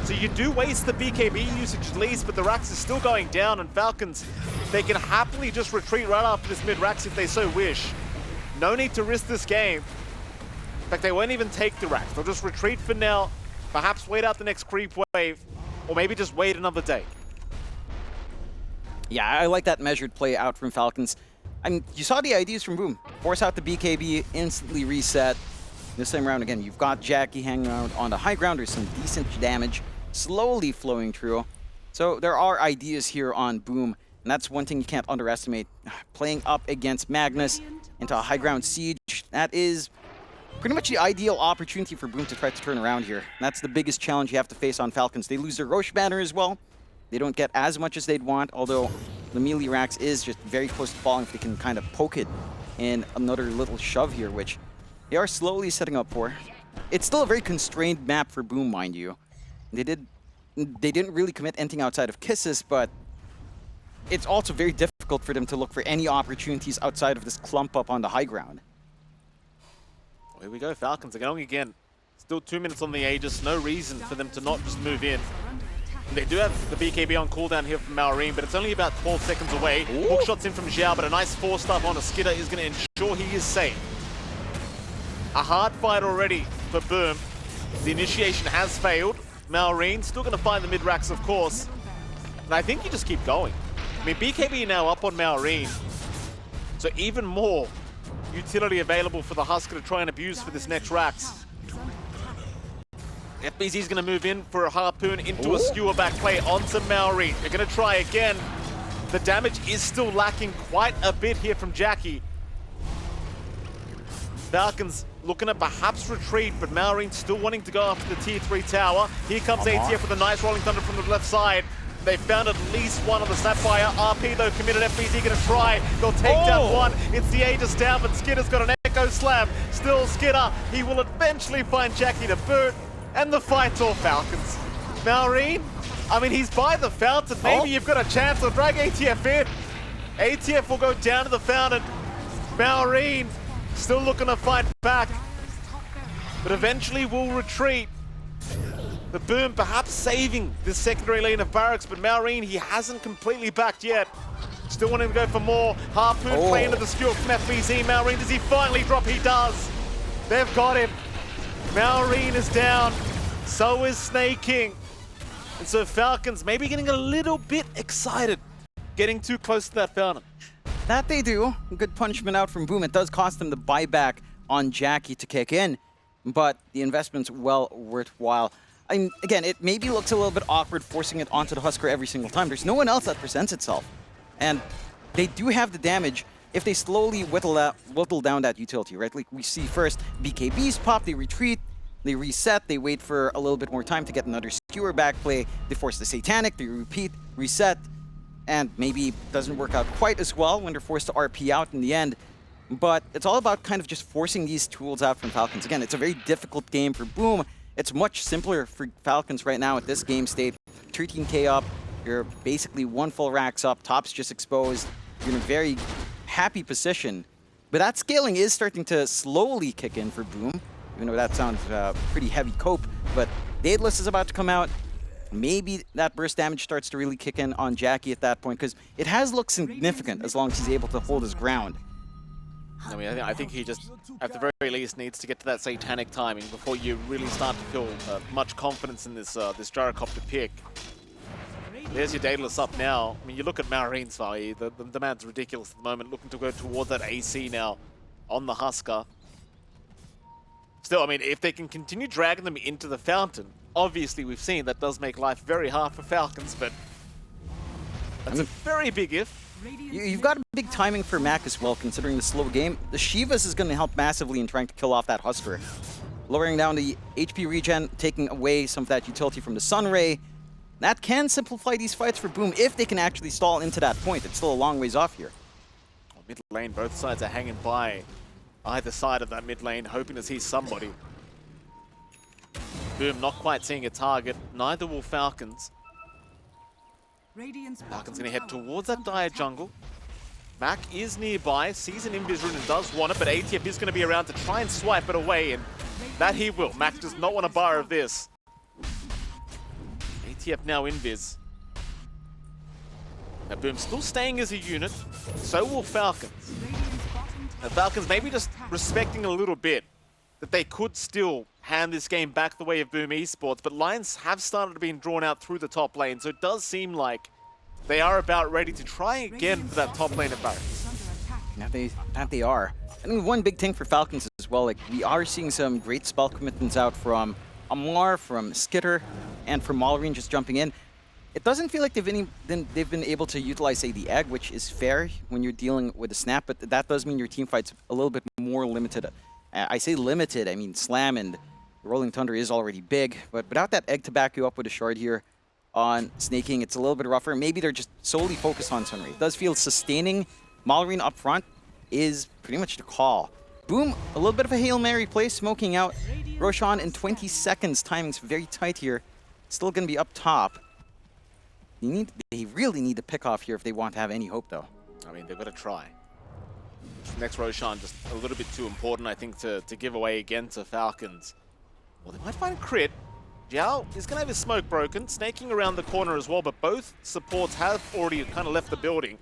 So you do waste the BKB usage at least, but the Rax is still going down, and Falcons, they can happily just retreat right after this mid-Rax if they so wish. No need to risk this game. In fact, they won't even take the Rax. They'll just retreat for now, perhaps wait out the next creep wave, or maybe just wait another day. Yeah, I like that measured play out from Falcons. I mean, you saw the ideas from Boom. Force out the BKB, instantly reset. This time around, again, you've got Jackie hanging around on the high ground. There's some decent damage slowly flowing through. So there are ideas here on Boom, and that's one thing you can't underestimate. Playing up against Magnus into a high ground siege, that is pretty much the ideal opportunity for Boom to try to turn around here. And that's the biggest challenge you have to face on Falcons. They lose their Roche banner as well. They don't get as much as they'd want, although the melee Rax is just very close to falling if they can kind of poke it in another little shove here, which they are slowly setting up for. It's still a very constrained map for Boom, mind you. They didn't really commit anything outside of kisses, but it's also very difficult for them to look for any opportunities outside of this clump up on the high ground. Here we go, Falcons are going again. Still 2 minutes on the Aegis, no reason for them to not just move in. They do have the BKB on cooldown here from Malrine, but it's only about 12 seconds away. Hook shots in from Zhao, but a nice 4-star on a Skidder is going to ensure he is safe. A hard fight already for Boom. The initiation has failed. Malrine still going to find the mid-racks, of course. And I think you just keep going. I mean, BKB now up on Malrine. So even more utility available for the Husker to try and abuse for this next Rax. FBZ's going to move in for a harpoon into a skewer back play onto Malrine. They're going to try again. The damage is still lacking quite a bit here from Jackie. Falcons looking at perhaps retreat, but Malrine still wanting to go after the tier 3 tower. Here comes ATF with a nice rolling thunder from the left side. They found at least one on the Snapfire. RP though committed. FBZ going to try. They'll take down one. It's the Aegis down, but Skidder's got an Echo Slam. Still Skidder. He will eventually find Jackie to boot. And the fight's all Falcons. Malrine, I mean, he's by the fountain. Maybe you've got a chance to drag ATF in. ATF will go down to the fountain. Malrine still looking to fight back, but eventually will retreat. The Boom perhaps saving this secondary lane of barracks, but Malrine, he hasn't completely backed yet. Still wanting to go for more. Harpoon play into the skewer from FBZ. Malrine, does he finally drop? He does. They've got him. Malrine is down, so is Snake King. And so Falcons maybe getting a little bit excited, getting too close to that fountain. That they do. Good punishment out from Boom. It does cost them the buyback on Jackie to kick in, but the investment's well worthwhile. I mean, again, it maybe looks a little bit awkward forcing it onto the Husker every single time. There's no one else that presents itself. And they do have the damage if they slowly whittle down that utility, right? Like we see first, BKBs pop, they retreat, they reset, they wait for a little bit more time to get another skewer back play, they force the Satanic, they repeat, reset, and maybe it doesn't work out quite as well when they're forced to RP out in the end. But it's all about kind of just forcing these tools out from Falcons. Again, it's a very difficult game for Boom. It's much simpler for Falcons right now at this game state. 13k up, you're basically one full Rax up, top's just exposed, you're in a very happy position. But that scaling is starting to slowly kick in for Boom, even though that sounds pretty heavy cope. But Daedalus is about to come out. Maybe that burst damage starts to really kick in on Jackie at that point, because it has looked significant as long as he's able to hold his ground. I mean, I think he just, at the very least, needs to get to that Satanic timing before you really start to feel much confidence in this this gyrocopter pick. There's your Daedalus up now. I mean, you look at Marine's value, the demand's ridiculous at the moment, looking to go towards that AC now on the Husker. Still, I mean, if they can continue dragging them into the fountain, obviously we've seen that does make life very hard for Falcons, but that's a very big if. You've got a big timing for Mac as well, considering the slow game. The Shivas is going to help massively in trying to kill off that Husker. Lowering down the HP regen, taking away some of that utility from the Sunray. That can simplify these fights for Boom if they can actually stall into that point. It's still a long ways off here. Mid lane, both sides are hanging by either side of that mid lane, hoping to see somebody. Boom not quite seeing a target, neither will Falcons. Falcons going to head towards that dire jungle. Mac is nearby, sees an invis rune and does want it, but ATF is going to be around to try and swipe it away, and that he will. Mac does not want a bar of this. ATF now invis. Now Boom still staying as a unit, so will Falcons. And Falcons maybe just respecting a little bit that they could still hand this game back the way of Boom Esports, but lines have started to be drawn out through the top lane, so it does seem like they are about ready to try again for that top lane at Barracks. That they are. I think one big thing for Falcons as well, like we are seeing some great spell commitments out from Amar, from Skitter, and from Malrine just jumping in. It doesn't feel like they've been able to utilize, say, the egg, which is fair when you're dealing with a snap, but that does mean your team fight's a little bit more limited. I say limited, I mean Slam and Rolling Thunder is already big, but without that egg to back you up with a shard here on Snaking, it's a little bit rougher. Maybe they're just solely focused on Sunray. It does feel sustaining Malrine up front is pretty much the call. Boom, a little bit of a Hail Mary play, smoking out Roshan in 20 seconds. Timing's very tight here. Still going to be up top. They really need to pick off here if they want to have any hope, though. I mean, they've got to try. Next Roshan just a little bit too important, I think, to give away again to Falcons. Well, they might find a crit. Jiao is going to have his smoke broken, snaking around the corner as well, but both supports have already kind of left the building.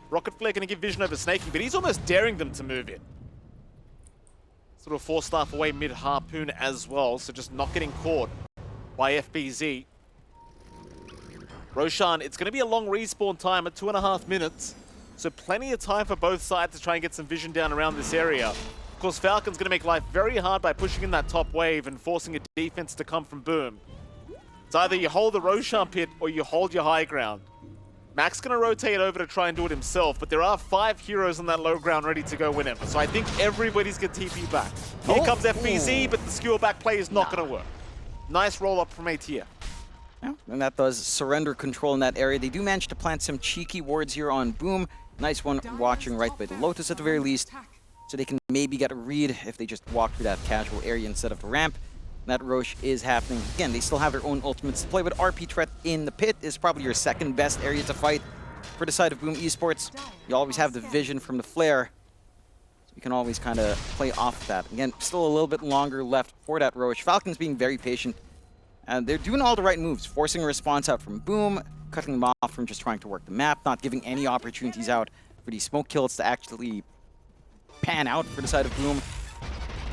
Rocket Flare going to give vision over snaking, but he's almost daring them to move in. Sort of force staff away mid-harpoon as well, so just not getting caught by FBZ. Roshan, it's going to be a long respawn time at 2.5 minutes, so plenty of time for both sides to try and get some vision down around this area. Of course, Falcon's going to make life very hard by pushing in that top wave and forcing a defense to come from Boom. It's either you hold the Roshan pit or you hold your high ground. Mac's going to rotate over to try and do it himself, but there are 5 heroes on that low ground ready to go win him. So I think everybody's going to TP back. Here comes FBZ, but the skewer back play is not going to work. Nice roll-up from ATF. Yeah, and that does surrender control in that area. They do manage to plant some cheeky wards here on Boom. Nice one watching right by the Lotus at the very least. So they can maybe get a read if they just walk through that casual area instead of the ramp. That Roche is happening. Again, they still have their own ultimates to play with. RP threat in the pit is probably your second best area to fight for the side of Boom Esports. You always have the vision from the flare. So you can always kind of play off of that. Again, still a little bit longer left for that Roche. Falcons being very patient. And they're doing all the right moves, forcing a response out from Boom, cutting them off from just trying to work the map, not giving any opportunities out for these smoke kills to actually pan out for the side of Boom.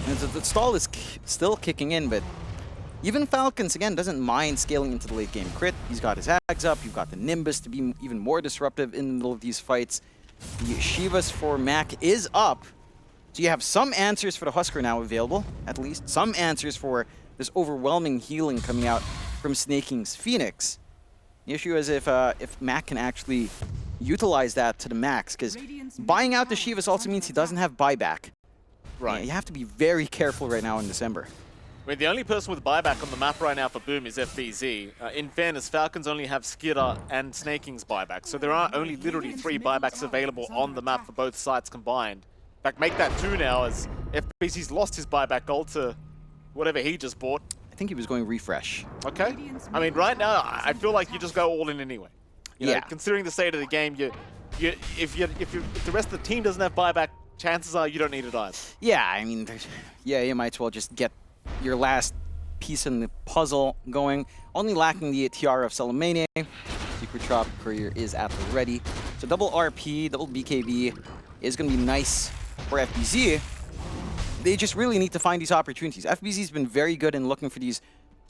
And the stall is still kicking in, but even Falcons, again, doesn't mind scaling into the late game crit. He's got his Ags up, you've got the Nimbus to be even more disruptive in the middle of these fights. The Shivas for Mac is up. So you have some answers for the Husker now available, at least. Some answers for this overwhelming healing coming out from Snaking's Phoenix. The issue is if Mac can actually utilize that to the max, because buying out the Shivas also means he doesn't have buyback. Right. Yeah, you have to be very careful right now in December. I mean, the only person with buyback on the map right now for Boom is FBZ. In fairness, Falcons only have Skitter and Snaking's buyback, so there are only literally 3 buybacks available on the map for both sides combined. In fact, make that 2 now, as FBZ's lost his buyback gold to whatever he just bought. I think he was going refresh. Okay. I mean, right now, I feel like you just go all in anyway. You know, considering the state of the game, if the rest of the team doesn't have buyback, chances are you don't need it either. Yeah, I mean, you might as well just get your last piece in the puzzle going. Only lacking the Tiara of Salamania. Secret Shop Courier is at the ready. So double RP, double BKB is going to be nice for FBZ. They just really need to find these opportunities. FBZ's been very good in looking for these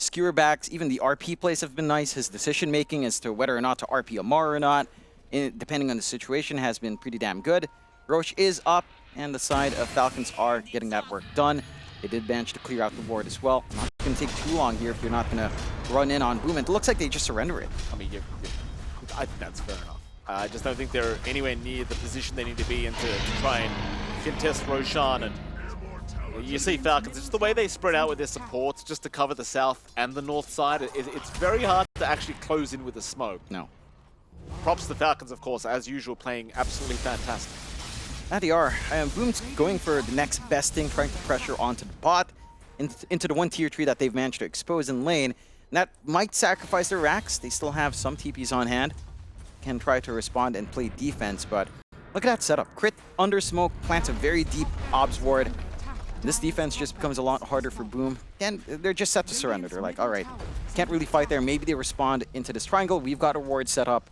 skewer backs, even the RP plays have been nice. His decision making as to whether or not to RP Amar or not, depending on the situation, has been pretty damn good. Roche is up, and the side of Falcons are getting that work done. They did manage to clear out the board as well. Not going to take too long here if you're not going to run in on Boom. It looks like they just surrender it. I mean, I think that's fair enough. I just don't think they're anywhere near the position they need to be in to try and contest Roshan. And you see Falcons, it's the way they spread out with their supports just to cover the south and the north side. It's very hard to actually close in with the smoke. No. Props to the Falcons, of course, as usual, playing absolutely fantastic. That they are. Boom's going for the next best thing, trying to pressure onto the bot, into the one tier 3 that they've managed to expose in lane. And that might sacrifice their racks. They still have some TPs on hand. Can try to respond and play defense, but look at that setup. Crit under smoke, plants a very deep obs ward. This defense just becomes a lot harder for Boom. And they're just set to surrender. They're like, all right, can't really fight there. Maybe they respond into this triangle. We've got a ward set up.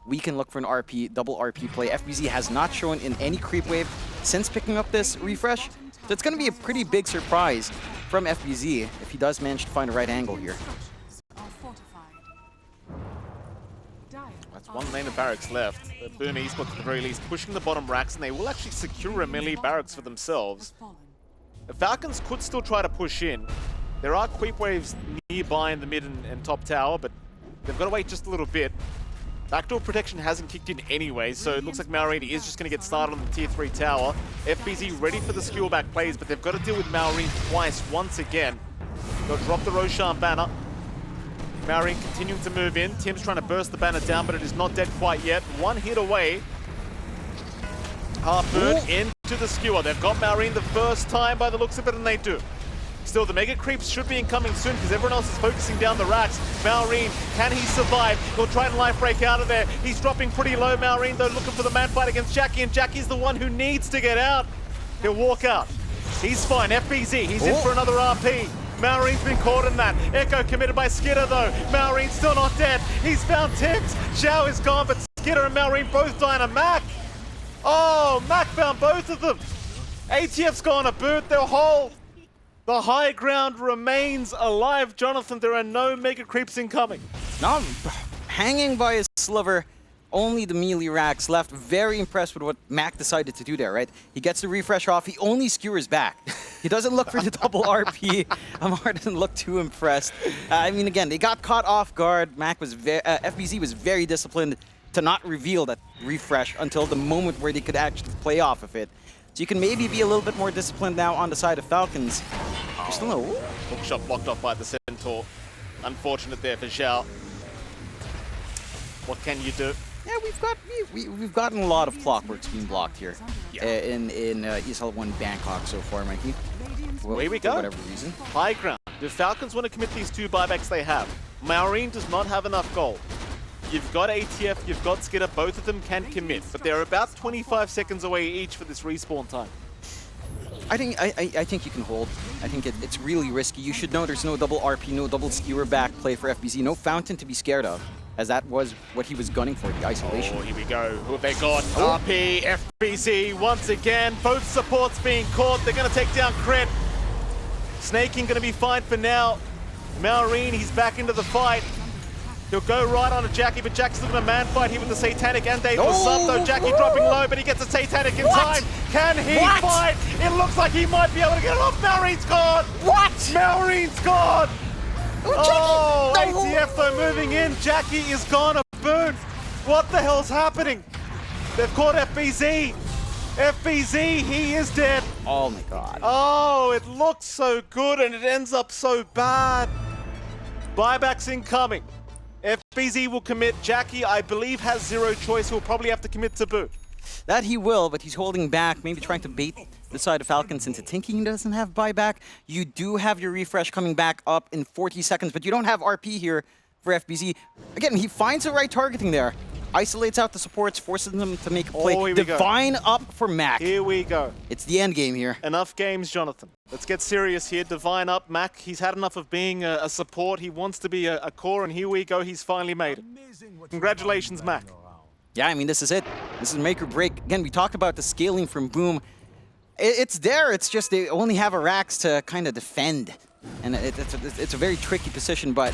We can look for an RP, double RP play. FBZ has not shown in any creep wave since picking up this refresh. So it's going to be a pretty big surprise from FBZ if he does manage to find a right angle here. That's one lane of barracks left. Boom Esports at the very least pushing the bottom racks, and they will actually secure a melee barracks for themselves. The Falcons could still try to push in. There are creep waves nearby in the mid and top tower, but they've got to wait just a little bit. Backdoor protection hasn't kicked in anyway, so it looks like Maureen is just going to get started on the tier 3 tower. FBZ ready for the skewer back plays, but they've got to deal with Maureen twice once again. They'll drop the Roshan banner. Maureen continuing to move in. Tim's trying to burst the banner down, but it is not dead quite yet. One hit away. Harpoon into the skewer. They've got Maureen the first time by the looks of it, and they do. Still, the mega creeps should be incoming soon because everyone else is focusing down the racks. Maureen, can he survive? He'll try and life break out of there. He's dropping pretty low. Maureen, though, looking for the man fight against Jackie, and Jackie's the one who needs to get out. He'll walk out. He's fine. FBZ, he's in for another RP. Maureen's been caught in that. Echo committed by Skidder, though. Maureen's still not dead. He's found Tibbs. Xiao is gone, but Skidder and Maureen both dying to Mac. Oh, Mac found both of them. ATF's gone to boot. They're whole. The high ground remains alive, Jonathan. There are no mega creeps incoming. Now, hanging by a sliver, only the melee racks left. Very impressed with what Mac decided to do there, right? He gets the refresh off. He only skewers back. He doesn't look for the double RP. Amar doesn't look too impressed. I mean, again, they got caught off guard. Mac was FBZ was very disciplined to not reveal that refresh until the moment where they could actually play off of it. So you can maybe be a little bit more disciplined now on the side of Falcons. There's still no... Hookshot blocked off by the Centaur. Unfortunate there for Xiao. What can you do? Yeah, we've gotten a lot of clockworks being blocked here in ESL One Bangkok so far, Mikey. Well, here we go. For whatever reason. High ground. The Falcons want to commit these 2 buybacks they have. Maureen does not have enough gold. You've got ATF, you've got Skidder, both of them can commit, but they're about 25 seconds away each for this respawn time. I think you can hold. I think it's really risky. You should know there's no double RP, no double skewer back play for FBZ, no fountain to be scared of, as that was what he was gunning for, the isolation. Oh, here we go. Who have they got? RP, FBZ, once again, both supports being caught. They're going to take down Crit. Snaking going to be fine for now. Maureen, he's back into the fight. He'll go right on to Jackie, but Jackie's still in a man fight here with the Satanic and Dave was up, though. Jackie dropping low, but he gets a Satanic in time. Can he fight? It looks like he might be able to get it off. Maureen's gone. What? Maureen's gone. Oh, no. ATF though moving in. Jackie is gone. A boon. What the hell's happening? They've caught FBZ. FBZ, he is dead. Oh my god. Oh, it looks so good and it ends up so bad. Buybacks incoming. FBZ will commit. Jackie, I believe, has 0 choice. He'll probably have to commit to boot. That he will, but he's holding back, maybe trying to bait the side of Falcons into thinking he doesn't have buyback. You do have your refresh coming back up in 40 seconds, but you don't have RP here for FBZ. Again, he finds the right targeting there. Isolates out the supports, forces them to make a play. Oh, Divine up for Mac. Here we go. It's the end game here. Enough games, Jonathan. Let's get serious here. Divine up. Mac, he's had enough of being a support. He wants to be a core, and here we go. He's finally made it. Congratulations, Mac. Yeah, I mean, this is it. This is make or break. Again, we talked about the scaling from Boom. It's there. It's just they only have a racks to kind of defend And it's a very tricky position, but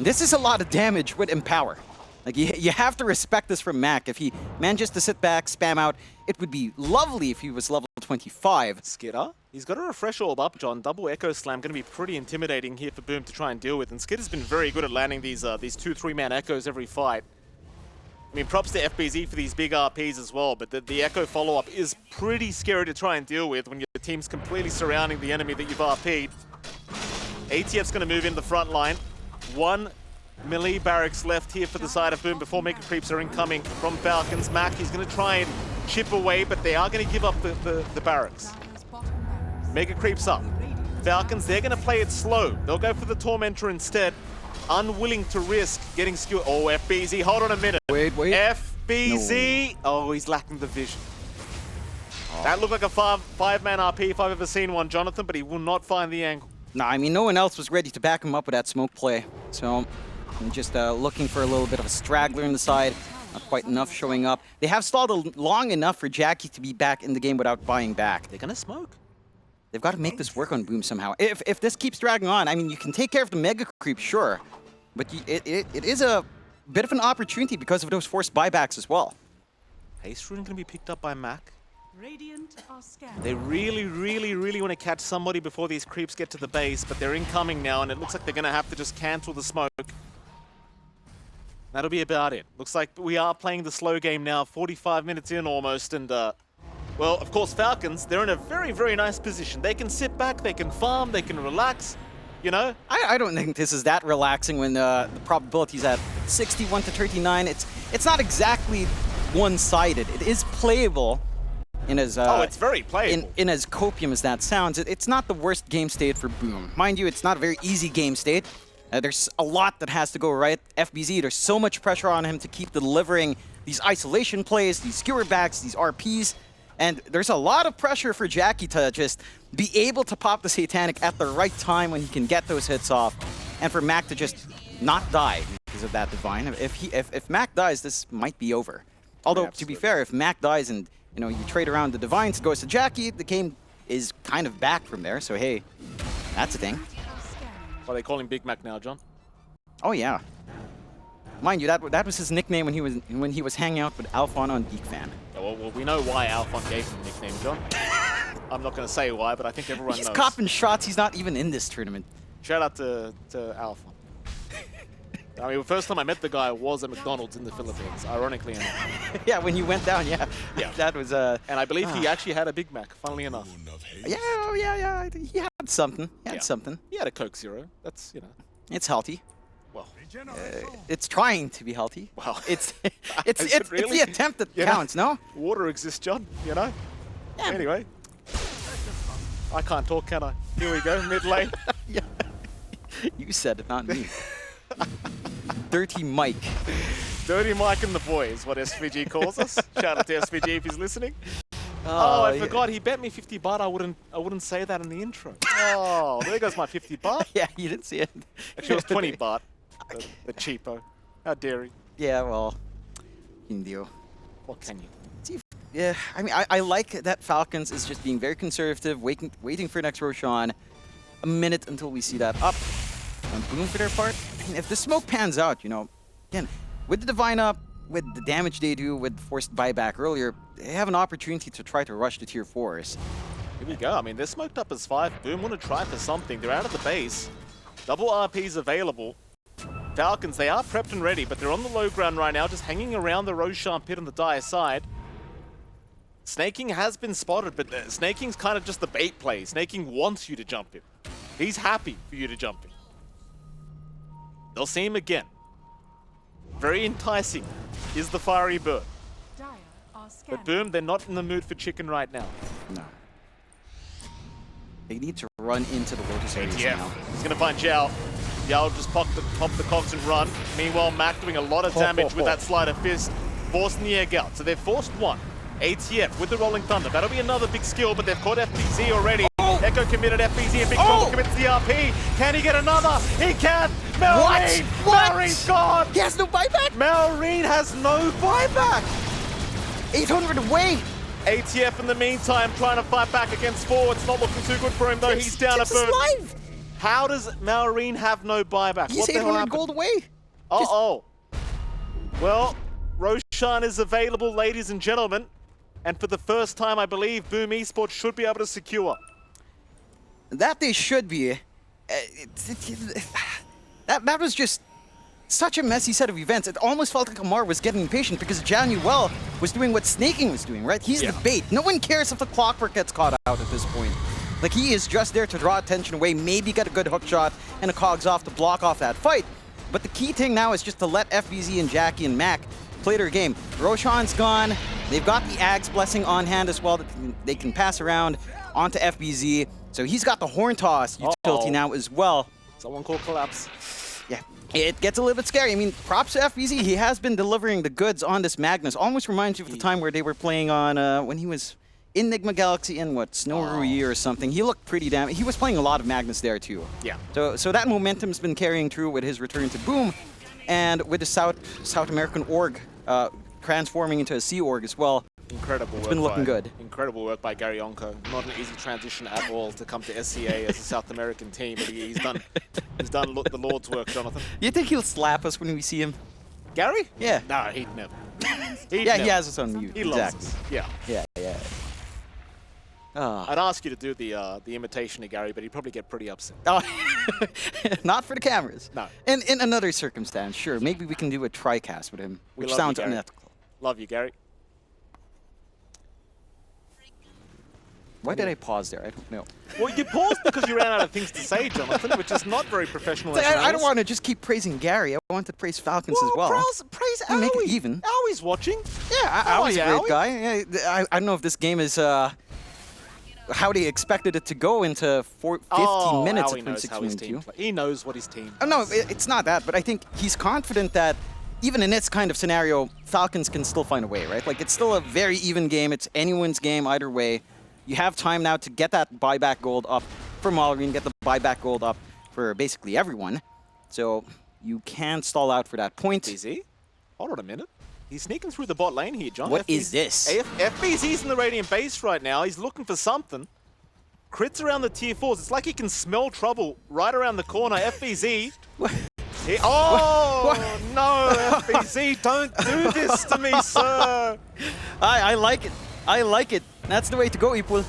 this is a lot of damage with Empower. Like, you have to respect this from Mac. If he manages to sit back, spam out, it would be lovely if he was level 25. Skidder, he's got a refresh orb up, John. Double Echo Slam going to be pretty intimidating here for Boom to try and deal with. And Skidder's been very good at landing these 2-3-man Echoes every fight. I mean, props to FBZ for these big RPs as well, but the Echo follow-up is pretty scary to try and deal with when your team's completely surrounding the enemy that you've RP'd. ATF's going to move in the front line. 1 melee barracks left here for the side of Boom before Mega Creeps are incoming from Falcons. Mac, he's going to try and chip away, but they are going to give up the barracks. Mega Creeps up. Falcons, they're going to play it slow. They'll go for the Tormentor instead. Unwilling to risk getting skewered. Oh, FBZ, hold on a minute. Wait. FBZ! No. Oh, he's lacking the vision. Oh. That looked like a five-man RP if I've ever seen one, Jonathan, but he will not find the angle. No, I mean, no one else was ready to back him up with that smoke play. So I'm just looking for a little bit of a straggler in the side. Not quite enough showing up. They have stalled long enough for Jackie to be back in the game without buying back. They're going to smoke. They've got to make this work on Boom somehow. If this keeps dragging on, I mean, you can take care of the Mega Creep, sure. But it is a bit of an opportunity because of those forced buybacks as well. Haste Rune going to be picked up by Mac. Radiant are scanned. They really want to catch somebody before these creeps get to the base, but they're incoming now, and it looks like they're going to have to just cancel the smoke. That'll be about it. Looks like we are playing the slow game now, 45 minutes in almost, and well, of course, Falcons, they're in a very nice position. They can sit back, they can farm, they can relax, you know? I don't think this is that relaxing when the probability's at 61 to 39. It's not exactly one-sided. It is playable. In as, oh, it's very playable. In as copium as that sounds, it's not the worst game state for Boom. Mind you, it's not a very easy game state. There's a lot that has to go right. FBZ, there's so much pressure on him to keep delivering these isolation plays, these skewer backs, these RPs. And there's a lot of pressure for Jackie to just be able to pop the Satanic at the right time when he can get those hits off. And for Mac to just not die because of that Divine. If Mac dies, this might be over. Although, yeah, to be fair, if Mac dies and you know, you trade around the Divines, it goes to Jackie, the game is kind of back from there, so hey, that's a thing. Well, they call him Big Mac now, John. Oh yeah. Mind you, that was his nickname when he was hanging out with Alphon on Geek Fan. Yeah, well, we know why Alphon gave him the nickname, John. I'm not going to say why, but I think everyone knows. He's copping shots, he's not even in this tournament. Shout out to Alphon. I mean, the first time I met the guy was at McDonald's in the Philippines, ironically enough. Yeah, when you went down, yeah. That was and I believe he actually had a Big Mac, funnily enough. Yeah, oh, yeah. He had something. He had something. He had a Coke Zero. That's, you know. It's healthy. Well, it's trying to be healthy. Well, it's really? the attempt that counts, no? Water exists, John, you know? Yeah. Anyway. I can't talk, can I? Here we go, mid lane. Yeah. You said it, not me. Dirty Mike. Dirty Mike and the boys, what SVG calls us. Shout out to SVG if he's listening. Oh, I forgot. He bet me 50 baht. I wouldn't say that in the intro. Oh, there goes my 50 baht. Yeah, you didn't see it. Actually, it was 20 baht. The cheapo. How dare he? Yeah, well, you can deal. What can you? Yeah, I mean, I like that Falcons is just being very conservative, waiting for next Roshan. A minute until we see that up. And Boom for their part. I mean, if the smoke pans out, you know, again, with the Divine up, with the damage they do, with forced buyback earlier, they have an opportunity to try to rush the tier 4s. Here we go. I mean, they're smoked up as 5. Boom want to try for something. They're out of the base. Double RPs available. Falcons, they are prepped and ready, but they're on the low ground right now, just hanging around the Roshan pit on the dire side. Snaking has been spotted, but Snaking's kind of just the bait play. Snaking wants you to jump in. He's happy for you to jump in. They'll see him again. Very enticing is the fiery bird. But Boom, they're not in the mood for chicken right now. No. They need to run into the Lotus areas now. He's going to find Zhao. Zhao just pop the cogs and run. Meanwhile, Mac doing a lot of damage with that sleight of fist, forcing the egg out. So they've forced one. ATF with the Rolling Thunder. That'll be another big skill, but they've caught FBZ already. Echo committed FBZ, and Big Trouble commits the RP. Can he get another? He can! Malrine! Malrine's gone! He has no buyback? Malrine has no buyback! 800 away! ATF in the meantime trying to fight back against 4. It's not looking too good for him though. He's down a bird. How does Maureen have no buyback? He's What the hell 800 happened? gold away. Uh-oh. Well, Roshan is available, ladies and gentlemen. And for the first time, I believe Boom Esports should be able to secure. That they should be. That was just such a messy set of events. It almost felt like Amar was getting impatient because Januel was doing what Snaking was doing, right? He's the bait. No one cares if the clockwork gets caught out at this point. Like, he is just there to draw attention away, maybe get a good hook shot and a cogs off to block off that fight. But the key thing now is just to let FBZ and Jackie and Mac play their game. Roshan's gone. They've got the Ag's Blessing on hand as well that they can pass around onto FBZ. So he's got the Horn Toss utility now as well. Someone call collapse. Yeah, it gets a little bit scary. I mean, props to FBZ. He has been delivering the goods on this Magnus. Almost reminds you of the time where they were playing on, when he was Enigma Galaxy in, what, Snow Rui or something. He looked pretty damn... He was playing a lot of Magnus there, too. Yeah. So that momentum's been carrying through with his return to Boom, and with the South American org transforming into a Sea org as well. Incredible work. It's been looking good. Incredible work by Gary Onko. Not an easy transition at all to come to SCA as a South American team, but he's done the Lord's work, Jonathan. You think he'll slap us when we see him? Gary? Yeah. No, he'd never. He has us on mute. He loves us. Yeah. Yeah. Oh. I'd ask you to do the imitation of Gary, but he'd probably get pretty upset. Oh. Not for the cameras. No. In another circumstance, sure. Maybe we can do a tri-cast with him, which sounds unethical. Love you, Gary. Why did I pause there? I don't know. Well, you paused because you ran out of things to say, Jonathan, which is not very professional. I don't want to just keep praising Gary. I want to praise Falcons as well. Praise You Owie. make it even. Owie's watching. Yeah, Owie's a great guy. I don't know if this game is how they expected it to go into 15 minutes. Owie knows how his team plays. He knows what his team does. No, it's not that, but I think he's confident that even in this kind of scenario, Falcons can still find a way, right? Like, it's still a very even game. It's anyone's game either way. You have time now to get that buyback gold up for Mallory, get the buyback gold up for basically everyone. So you can stall out for that point. FBZ? Hold on a minute. He's sneaking through the bot lane here, John. What is this? FBZ's in the Radiant base right now. He's looking for something. Crits around the tier 4s. It's like he can smell trouble right around the corner. FBZ. Oh, no, FBZ, don't do this to me, sir. I like it. I like it. That's the way to go, Equal.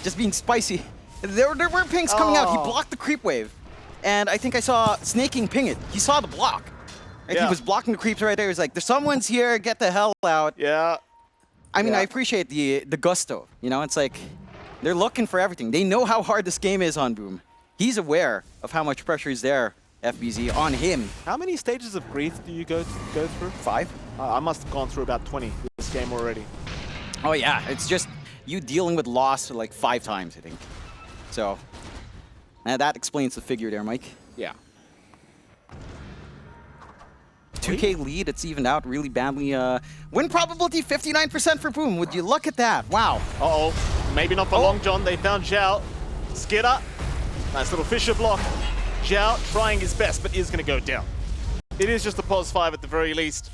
Just being spicy. There were pings coming out. He blocked the creep wave. And I think I saw Snaking ping it. He saw the block. Right? Yeah. He was blocking the creeps right there. He was like, there's someone's here, get the hell out. Yeah. I mean, I appreciate the gusto. You know, it's like, they're looking for everything. They know how hard this game is on Boom. He's aware of how much pressure is there, FBZ, on him. How many stages of grief do you go through? 5? I must have gone through about 20 this game already. Oh yeah, it's just you dealing with loss like 5 times, I think. So, that explains the figure there, Mike. Yeah. 2K lead, it's evened out really badly. Win probability 59% for Boom. Would you look at that? Wow. Uh-oh. Maybe not for long, John. They found Zhao. Skitter. Nice little Fisher block. Zhao trying his best, but is going to go down. It is just a +5 at the very least.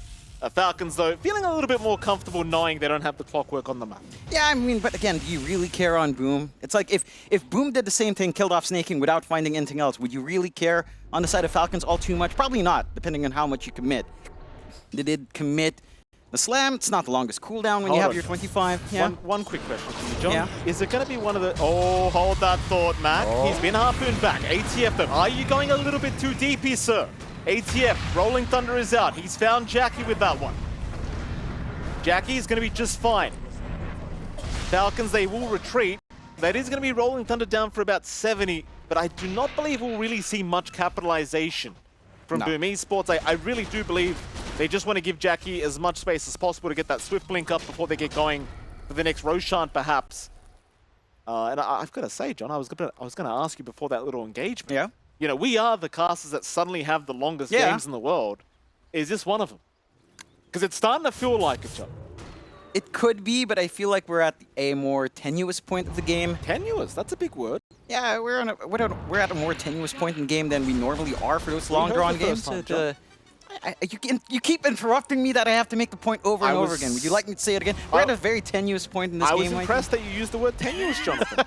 Falcons, though, feeling a little bit more comfortable knowing they don't have the clockwork on the map. Yeah, I mean, but again, do you really care on Boom? It's like if Boom did the same thing, killed off Snaking without finding anything else, would you really care on the side of Falcons all too much? Probably not, depending on how much you commit. They did commit the slam. It's not the longest cooldown when you have your 25. Yeah. One quick question for you, John. Yeah. Is it going to be one of the... Oh, hold that thought, Mac. He's been harpooned back. ATF, though. Are you going a little bit too deep here, sir? ATF, Rolling Thunder is out. He's found Jackie with that one. Jackie is going to be just fine. Falcons, they will retreat. That is going to be Rolling Thunder down for about 70, but I do not believe we'll really see much capitalization from Boom Esports. I really do believe they just want to give Jackie as much space as possible to get that Swift Blink up before they get going for the next Roshan, perhaps. And I've got to say, John, I was going to ask you before that little engagement. Yeah. You know, we are the casters that suddenly have the longest games in the world. Is this one of them? Because it's starting to feel like it, John. It could be, but I feel like we're at a more tenuous point of the game. Tenuous? That's a big word. Yeah, we're at a more tenuous point in the game than we normally are for those long drawn games. You keep interrupting me that I have to make the point over and over again. Would you like me to say it again? We're at a very tenuous point in this game. I was impressed that you used the word tenuous, Jonathan.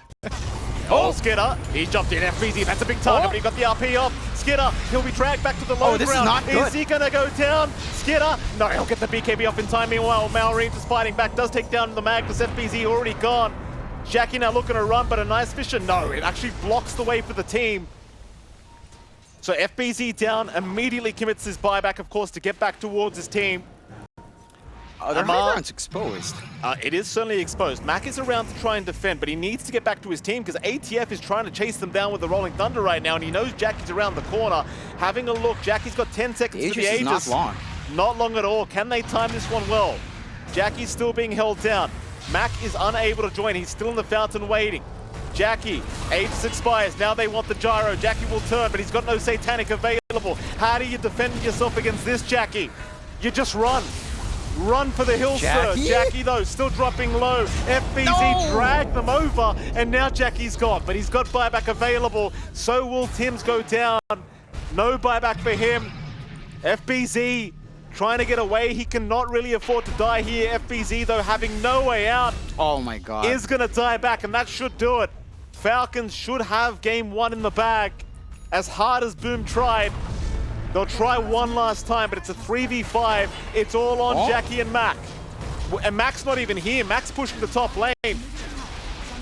Oh, Skidder, he jumped in. FBZ, that's a big target, but he got the RP off. Skidder, he'll be dragged back to the low ground. This is not good. Is he gonna go down? Skidder, no, he'll get the BKB off in time. Meanwhile, Malrine is fighting back, does take down the Magnus. FBZ already gone. Jackie now looking to run, but a nice vision. No, it actually blocks the way for the team. So FBZ down, immediately commits his buyback, of course, to get back towards his team. Their high ground's exposed. It is certainly exposed. Mac is around to try and defend, but he needs to get back to his team because ATF is trying to chase them down with the Rolling Thunder right now, and he knows Jackie's around the corner. Having a look, Jackie's got 10 seconds to the Aegis. Not long. Not long at all. Can they time this one well? Jackie's still being held down. Mac is unable to join. He's still in the fountain waiting. Jackie, Aegis expires. Now they want the gyro. Jackie will turn, but he's got no Satanic available. How do you defend yourself against this, Jackie? You just run. Run for the hill, sir. Jackie, though, still dropping low. FBZ dragged them over, and now Jackie's gone. But he's got buyback available. So will Tim's go down. No buyback for him. FBZ trying to get away. He cannot really afford to die here. FBZ, though, having no way out. Oh, my God. Is going to die back, and that should do it. Falcons should have game one in the bag. As hard as Boom tried, they'll try one last time, but it's a 3v5. It's all on Jackie and Mac. And Mac's not even here. Mac's pushing the top lane.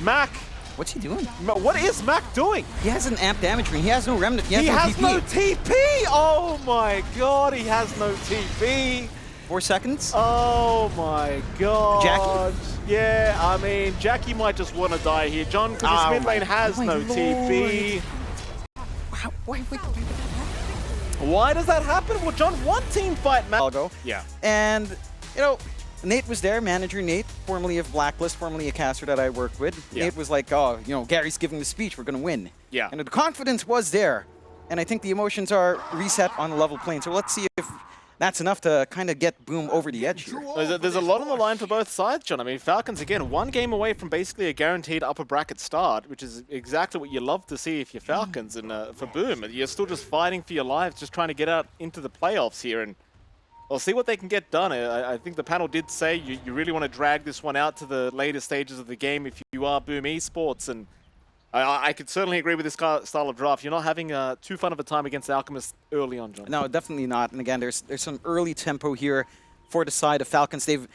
Mac. What's he doing? What is Mac doing? He has an amp damage ring. He has no remnant. He has no TP. Oh my God, he has no TP. 4 seconds. Oh my God. Jackie? Yeah, I mean, Jackie might just want to die here, John, because his mid lane has no TP. Why does that happen? Well, John, one team fight, Mac. I'll go. Yeah. And, you know, Nate was there, manager Nate, formerly of Blacklist, formerly a caster that I worked with. Yeah. Nate was like, oh, you know, Gary's giving the speech, we're going to win. Yeah. And the confidence was there. And I think the emotions are reset on a level plane. So let's see if that's enough to kind of get Boom over the edge here. There's a lot on the line for both sides, John. I mean, Falcons, again, one game away from basically a guaranteed upper bracket start, which is exactly what you love to see if you're Falcons. And for Boom, you're still just fighting for your lives, just trying to get out into the playoffs here. And we'll see what they can get done. I think the panel did say you really want to drag this one out to the later stages of the game if you are Boom Esports. And I could certainly agree with this style of draft. You're not having too fun of a time against Alchemist early on, John. No, definitely not. And again, there's some early tempo here for the side of Falcons. They've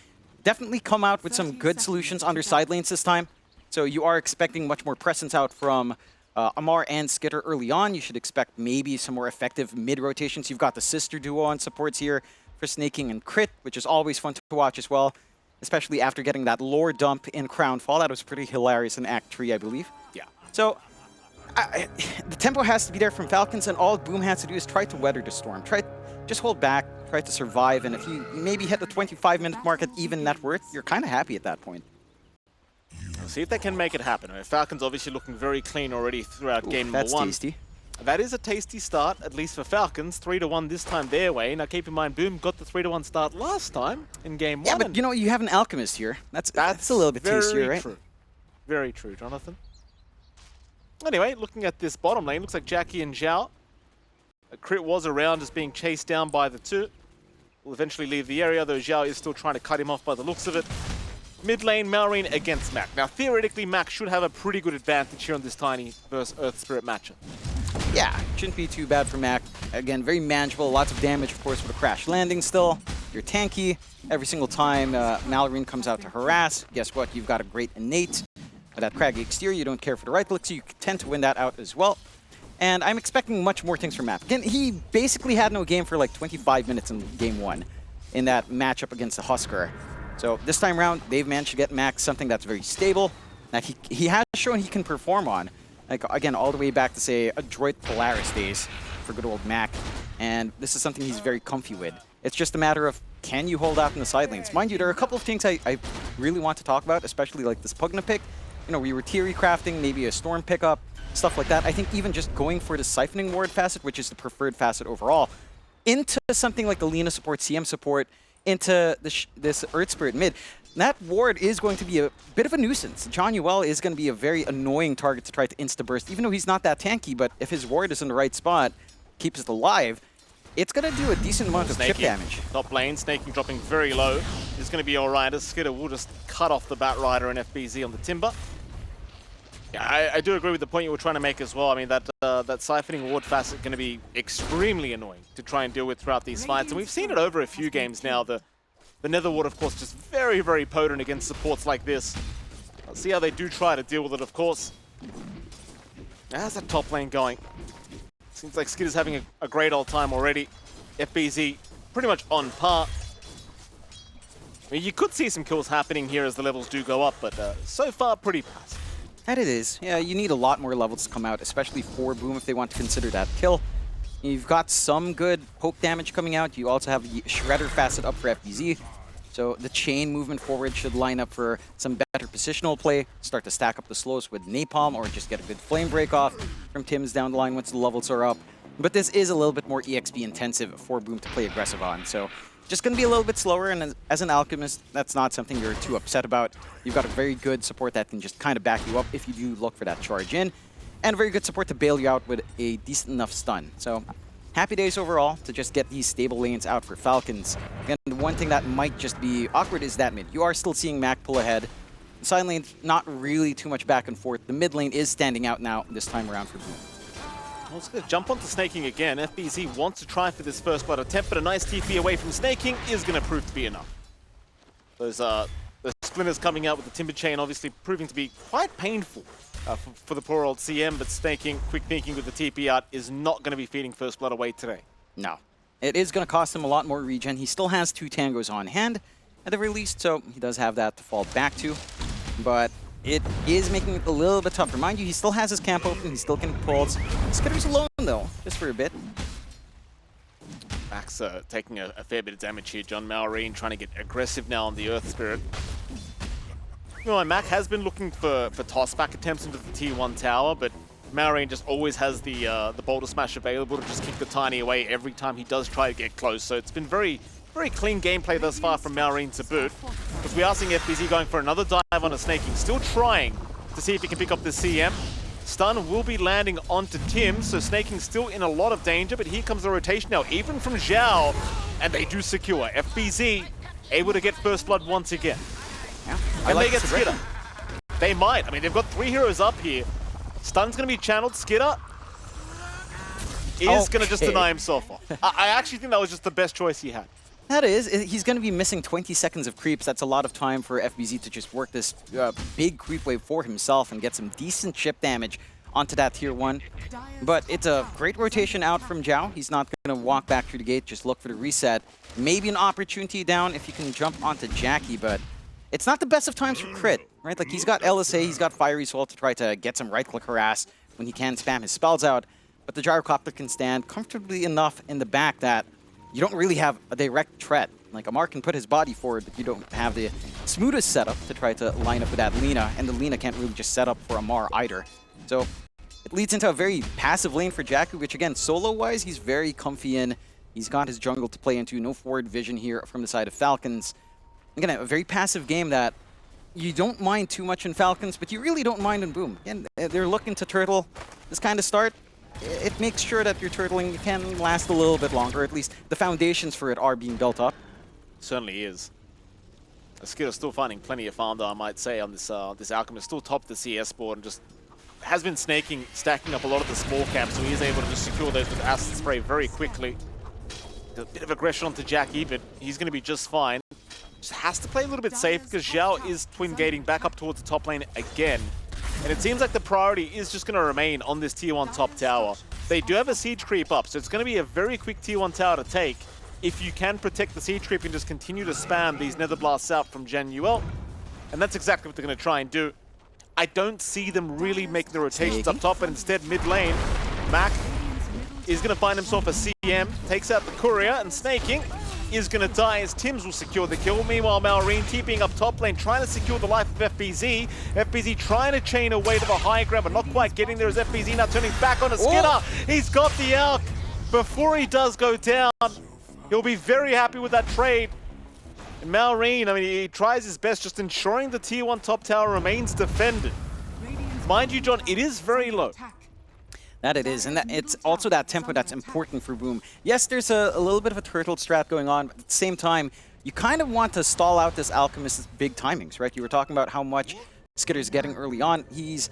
definitely come out with some good solutions on their side lanes this time. So you are expecting much more presence out from Amar and Skitter early on. You should expect maybe some more effective mid-rotations. You've got the sister duo on supports here for Snaking and Crit, which is always fun to watch as well, especially after getting that lore dump in Crownfall. That was pretty hilarious in Act 3, I believe. Yeah. So the tempo has to be there from Falcons, and all Boom has to do is try to weather the storm. Just hold back, try to survive, and if you maybe hit the 25-minute mark at even net worth, you're kind of happy at that point. We'll see if they can make it happen. I mean, Falcons obviously looking very clean already throughout game number one. That's tasty. That is a tasty start, at least for Falcons. 3-1 this time their way. Now keep in mind, Boom got the 3-1 start last time in game one. Yeah, but you know, you have an Alchemist here. That's a little bit tastier, right? True. Very true, Jonathan. Anyway, looking at this bottom lane, looks like Jackie and Zhao. Crit was around, just being chased down by the two. Will eventually leave the area, though Zhao is still trying to cut him off by the looks of it. Mid lane, Malrine against Mac. Now, theoretically, Mac should have a pretty good advantage here on this Tiny versus Earth Spirit matchup. Yeah, shouldn't be too bad for Mac. Again, very manageable, lots of damage, of course, with a crash landing still. You're tanky. Every single time Malrine comes out to harass, guess what? You've got a great innate. That craggy exterior, you don't care for the right click, so you tend to win that out as well. And I'm expecting much more things from Mac. Again, he basically had no game for like 25 minutes in game one in that matchup against the Husker. So this time around, they've managed to get Mac something that's very stable, that he has shown he can perform on. Like, again, all the way back to, say, Adroit Polaris days for good old Mac. And this is something he's very comfy with. It's just a matter of, can you hold out in the side lanes? Mind you, there are a couple of things I really want to talk about, especially like this Pugna pick. You know, we were Teary crafting, maybe a Storm pickup, stuff like that. I think even just going for the Siphoning Ward facet, which is the preferred facet overall, into something like the Lina support, CM support, into this Earth Spirit mid, that ward is going to be a bit of a nuisance. John Yuel is going to be a very annoying target to try to insta-burst, even though he's not that tanky, but if his ward is in the right spot, keeps it alive, it's going to do a decent amount of chip damage. Top lane, Snaking dropping very low. It's going to be alright as Skitter will just cut off the Bat Rider and FBZ on the Timber. Yeah, I do agree with the point you were trying to make as well. I mean, that siphoning ward facet going to be extremely annoying to try and deal with throughout these fights. And we've seen it over a few games now. The Nether ward, of course, just very, very potent against supports like this. Let's see how they do try to deal with it, of course. How's that top lane going? Seems like Skid is having a great old time already. FBZ pretty much on par. I mean, you could see some kills happening here as the levels do go up, but so far pretty passive. That it is. Yeah, you need a lot more levels to come out, especially for Boom if they want to consider that kill. You've got some good poke damage coming out. You also have the Shredder facet up for FBZ. So the chain movement forward should line up for some better positional play, start to stack up the slows with Napalm, or just get a good flame break off from Tim's down the line once the levels are up. But this is a little bit more EXP intensive for Boom to play aggressive on. So just going to be a little bit slower, and as an Alchemist, that's not something you're too upset about. You've got a very good support that can just kind of back you up if you do look for that charge in, and a very good support to bail you out with a decent enough stun. So happy days overall to just get these stable lanes out for Falcons. And the one thing that might just be awkward is that mid. You are still seeing Mac pull ahead. The side lane, not really too much back and forth. The mid lane is standing out now this time around for Boom. Well, it's going to jump onto Snaking again. FBZ wants to try for this first blood attempt, but a nice TP away from Snaking is going to prove to be enough. Those splinters coming out with the Timber Chain obviously proving to be quite painful for the poor old CM, but Snaking, quick thinking with the TP out, is not going to be feeding first blood away today. No. It is going to cost him a lot more regen. He still has 2 tangos on hand at the very least, so he does have that to fall back to. But it is making it a little bit tougher. Mind you, he still has his camp open. He still can pulse. Skitter's alone, though, just for a bit. Max taking a fair bit of damage here. John Malrine trying to get aggressive now on the Earth Spirit. You know, Mac has been looking for toss-back attempts into the T1 tower, but Malrine just always has the Boulder Smash available to just kick the Tiny away every time he does try to get close. So it's been very, very clean gameplay thus far from Malrine to boot. Because we are seeing FBZ going for another dive on a Snaking, still trying to see if he can pick up the CM. Stun will be landing onto Tim, so Snaking still in a lot of danger, but here comes the rotation now, even from Zhao, and they do secure. FBZ able to get first blood once again. Yeah, and they get Skidder. They might. I mean, they've got 3 heroes up here. Stun's going to be channeled. Skidder is going to just deny himself off. I actually think that was just the best choice he had. That is. He's going to be missing 20 seconds of creeps. That's a lot of time for FBZ to just work this big creep wave for himself and get some decent chip damage onto that tier 1. But it's a great rotation out from Zhao. He's not going to walk back through the gate, just look for the reset. Maybe an opportunity down if you can jump onto Jackie, but it's not the best of times for crit, right? Like, he's got LSA, he's got Fiery Soul to try to get some right-click harass when he can spam his spells out, but the Gyrocopter can stand comfortably enough in the back that you don't really have a direct threat. Like, Amar can put his body forward, but you don't have the smoothest setup to try to line up with that Lina, and the Lina can't really just set up for Amar either. So it leads into a very passive lane for Jakku, which, again, solo-wise, he's very comfy in. He's got his jungle to play into, no forward vision here from the side of Falcons. Again, a very passive game that you don't mind too much in Falcons, but you really don't mind in Boom. Again, they're looking to turtle this kind of start. It makes sure that your turtling can last a little bit longer. At least the foundations for it are being built up. Certainly is. Skidder still finding plenty of farm, though, I might say, on this Alchemist. Still top of the CS board and just has been stacking up a lot of the small camps, so he is able to just secure those with Acid Spray very quickly. A bit of aggression onto Jackie, but he's going to be just fine. Just has to play a little bit safe because Zhao is twin gating back up towards the top lane again. And it seems like the priority is just going to remain on this tier 1 top tower. They do have a siege creep up, so it's going to be a very quick tier 1 tower to take if you can protect the siege creep and just continue to spam these nether blasts out from Januel. And that's exactly what they're going to try and do. I don't see them really making the rotations up top, but instead mid lane, Mac is going to find himself a CM, takes out the courier, and Snaking is going to die as Tims will secure the kill. Meanwhile, Malrine TPing up top lane, trying to secure the life of FBZ. FBZ trying to chain away to the high ground, but not quite getting there as FBZ now turning back on a Skidder. He's got the Alk. Before he does go down, he'll be very happy with that trade. And Malrine, I mean, he tries his best, just ensuring the tier 1 top tower remains defended. Mind you, John, it is very low. That it is, and that it's also that tempo that's important for Boom. Yes, there's a little bit of a turtle strat going on, but at the same time, you kind of want to stall out this Alchemist's big timings, right? You were talking about how much Skitter's getting early on. He's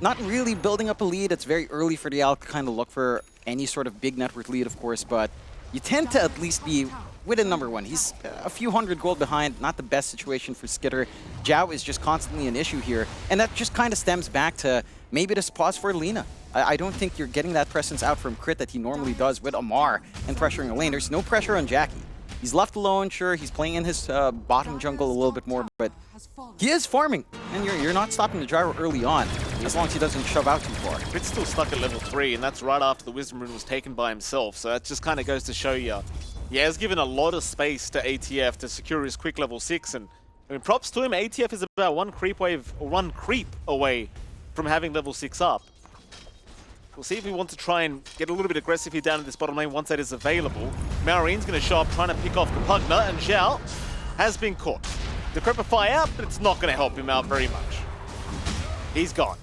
not really building up a lead. It's very early for the Alc to kind of look for any sort of big network lead, of course, but you tend to at least be within number one. He's a few hundred gold behind, not the best situation for Skitter. Zhao is just constantly an issue here, and that just kind of stems back to maybe this pause for Lina. I don't think you're getting that presence out from Crit that he normally does with Amar and pressuring a lane. There's no pressure on Jackie. He's left alone, sure, he's playing in his bottom jungle a little bit more, but he is farming, and you're not stopping the gyro early on, as long as he doesn't shove out too far. Crit's still stuck at level 3, and that's right after the Wisdom Rune was taken by himself, so that just kind of goes to show you, he has given a lot of space to ATF to secure his quick level 6, and I mean, props to him, ATF is about one creep away from having level 6 up. We'll see if we want to try and get a little bit aggressive here down in this bottom lane once that is available. Maureen's going to show up trying to pick off the Pugna, and Zhao has been caught. Decrepify out, but it's not going to help him out very much. He's gone.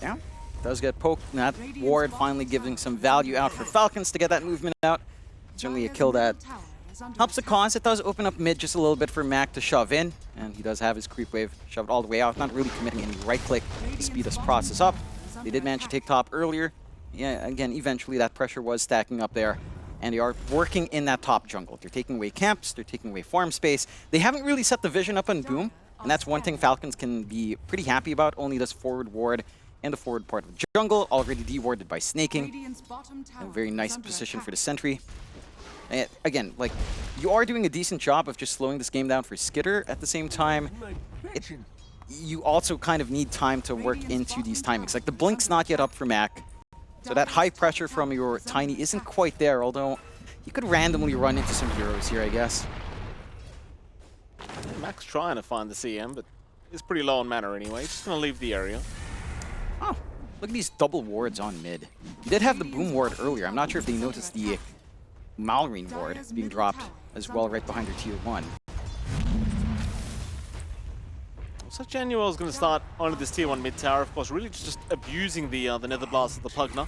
Yeah, does get poked, and that ward finally giving some value out for Falcons to get that movement out. Certainly a kill that helps the cause. It does open up mid just a little bit for Mac to shove in, and he does have his creep wave shoved all the way out, not really committing any right click to speed this process up. They did manage to take top earlier. Yeah, again, eventually that pressure was stacking up there, and they are working in that top jungle. They're taking away camps, they're taking away farm space. They haven't really set the vision up on Boom, and that's one thing Falcons can be pretty happy about. Only this forward ward and the forward part of the jungle, already dewarded by snaking. A very nice position for the sentry. And again, like, you are doing a decent job of just slowing this game down for Skitter. At the same time, you also kind of need time to work into these timings. Like, the blink's not yet up for Mac, so that high pressure from your Tiny isn't quite there, although you could randomly run into some heroes here, I guess. Mac's trying to find the CM, but he's pretty low on mana anyway. Just going to leave the area. Oh, look at these double wards on mid. You did have the Boom ward earlier. I'm not sure if they noticed the Malrine ward being dropped as well right behind her tier 1. So Januel is going to start onto this tier 1 mid tower, of course, really just abusing the Nether Blast of the Pugna.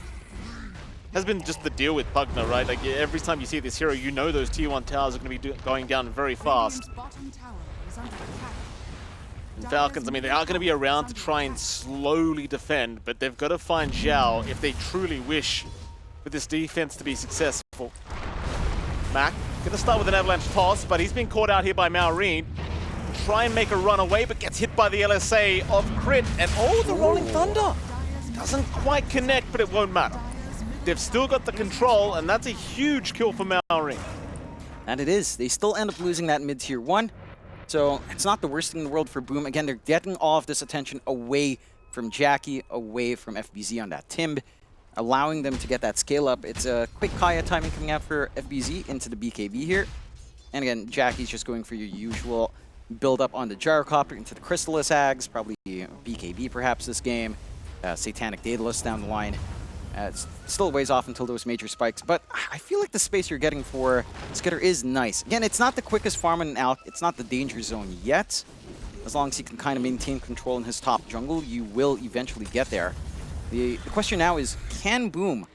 Has been just the deal with Pugna, right? Like, every time you see this hero, you know those tier 1 towers are going to be going down very fast. And Falcons, I mean, they are going to be around to try and slowly defend, but they've got to find Zhao if they truly wish for this defense to be successful. Mac going to start with an avalanche toss, but he's been caught out here by Maureen. Try and make a run away, but gets hit by the LSA of Crit, and oh, the Rolling Thunder! Doesn't quite connect, but it won't matter. They've still got the control, and that's a huge kill for Maureen. And it is. They still end up losing that mid tier 1, so it's not the worst thing in the world for Boom. Again, they're getting all of this attention away from Jackie, away from FBZ on that Timb, allowing them to get that scale up. It's a quick Kaya timing coming out for FBZ into the BKB here. And again, Jackie's just going for your usual build up on the Gyrocopter into the Crystallis Ags, probably BKB perhaps this game, Satanic Daedalus down the line. It's still a ways off until those major spikes, but I feel like the space you're getting for Skitter is nice. Again, it's not the quickest farm in an Alc, it's not the danger zone yet. As long as he can kind of maintain control in his top jungle, you will eventually get there. The question now is, can Boom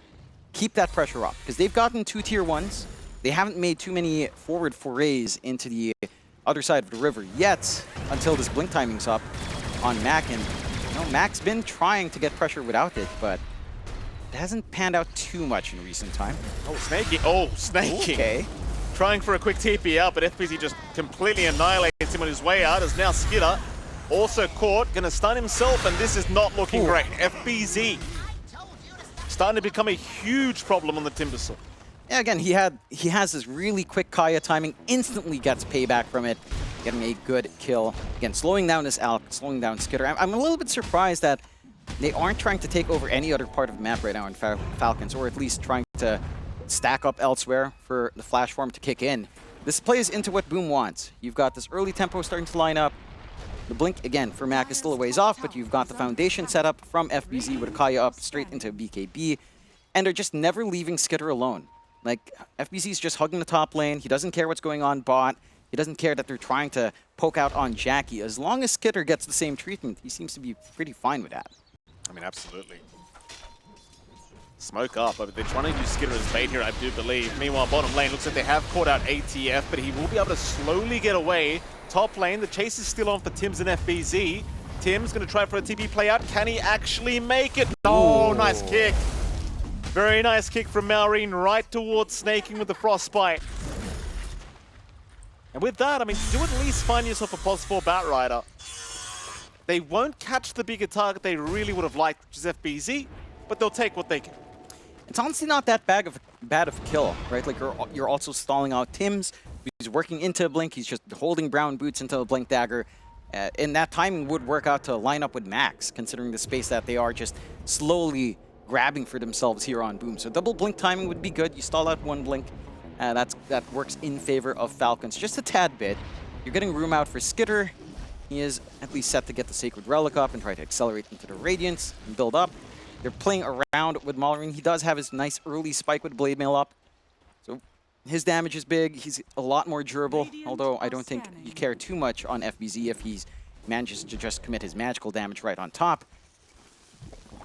keep that pressure up? Because they've gotten 2 tier 1s. They haven't made too many forward forays into the other side of the river yet until this blink timing's up on Mac. And you know, Mac's been trying to get pressure without it, but it hasn't panned out too much in recent time. Oh, snaking. Oh, snaking. Okay. Trying for a quick TP out, but FBZ just completely annihilates him on his way out, as now Skitter also caught, gonna stun himself, and this is not looking great. FBZ starting to become a huge problem on the Timbersaw. Yeah, again, he has this really quick Kaya timing, instantly gets payback from it, getting a good kill. Again, slowing down this Alc, slowing down Skitter. I'm a little bit surprised that they aren't trying to take over any other part of the map right now in Falcons, or at least trying to stack up elsewhere for the flash form to kick in. This plays into what Boom wants. You've got this early tempo starting to line up. The blink, again, for Mac is still a ways off, but you've got the foundation set up from FBZ with a Kaya up straight into BKB, and they're just never leaving Skitter alone. Like, FBZ's just hugging the top lane. He doesn't care what's going on bot. He doesn't care that they're trying to poke out on Jackie. As long as Skitter gets the same treatment, he seems to be pretty fine with that. I mean, absolutely. Smoke up, but they're trying to use Skitter as bait here, I do believe. Meanwhile, bottom lane looks like they have caught out ATF, but he will be able to slowly get away. Top lane, the chase is still on for Tims and FBZ. Tim's going to try for a TP play out. Can he actually make it? Oh, nice kick. Very nice kick from Malrine right towards Snaking with the Frostbite. And with that, I mean, do at least find yourself a +4 Batrider. They won't catch the bigger target they really would have liked, which is FBZ, but they'll take what they can. It's honestly not that bad of a kill, right? Like you're also stalling out Tim's. He's working into a blink. He's just holding brown boots into a blink dagger. And that timing would work out to line up with Max, considering the space that they are just slowly grabbing for themselves here on Boom. So double blink timing would be good. You stall out one blink. That works in favor of Falcons just a tad bit. You're getting room out for Skitter. He is at least set to get the Sacred Relic up and try to accelerate into the Radiance and build up. They're playing around with Malrine. He does have his nice early spike with Blade Mail up. So his damage is big. He's a lot more durable, although I don't think you care too much on FBZ if he manages to just commit his magical damage right on top.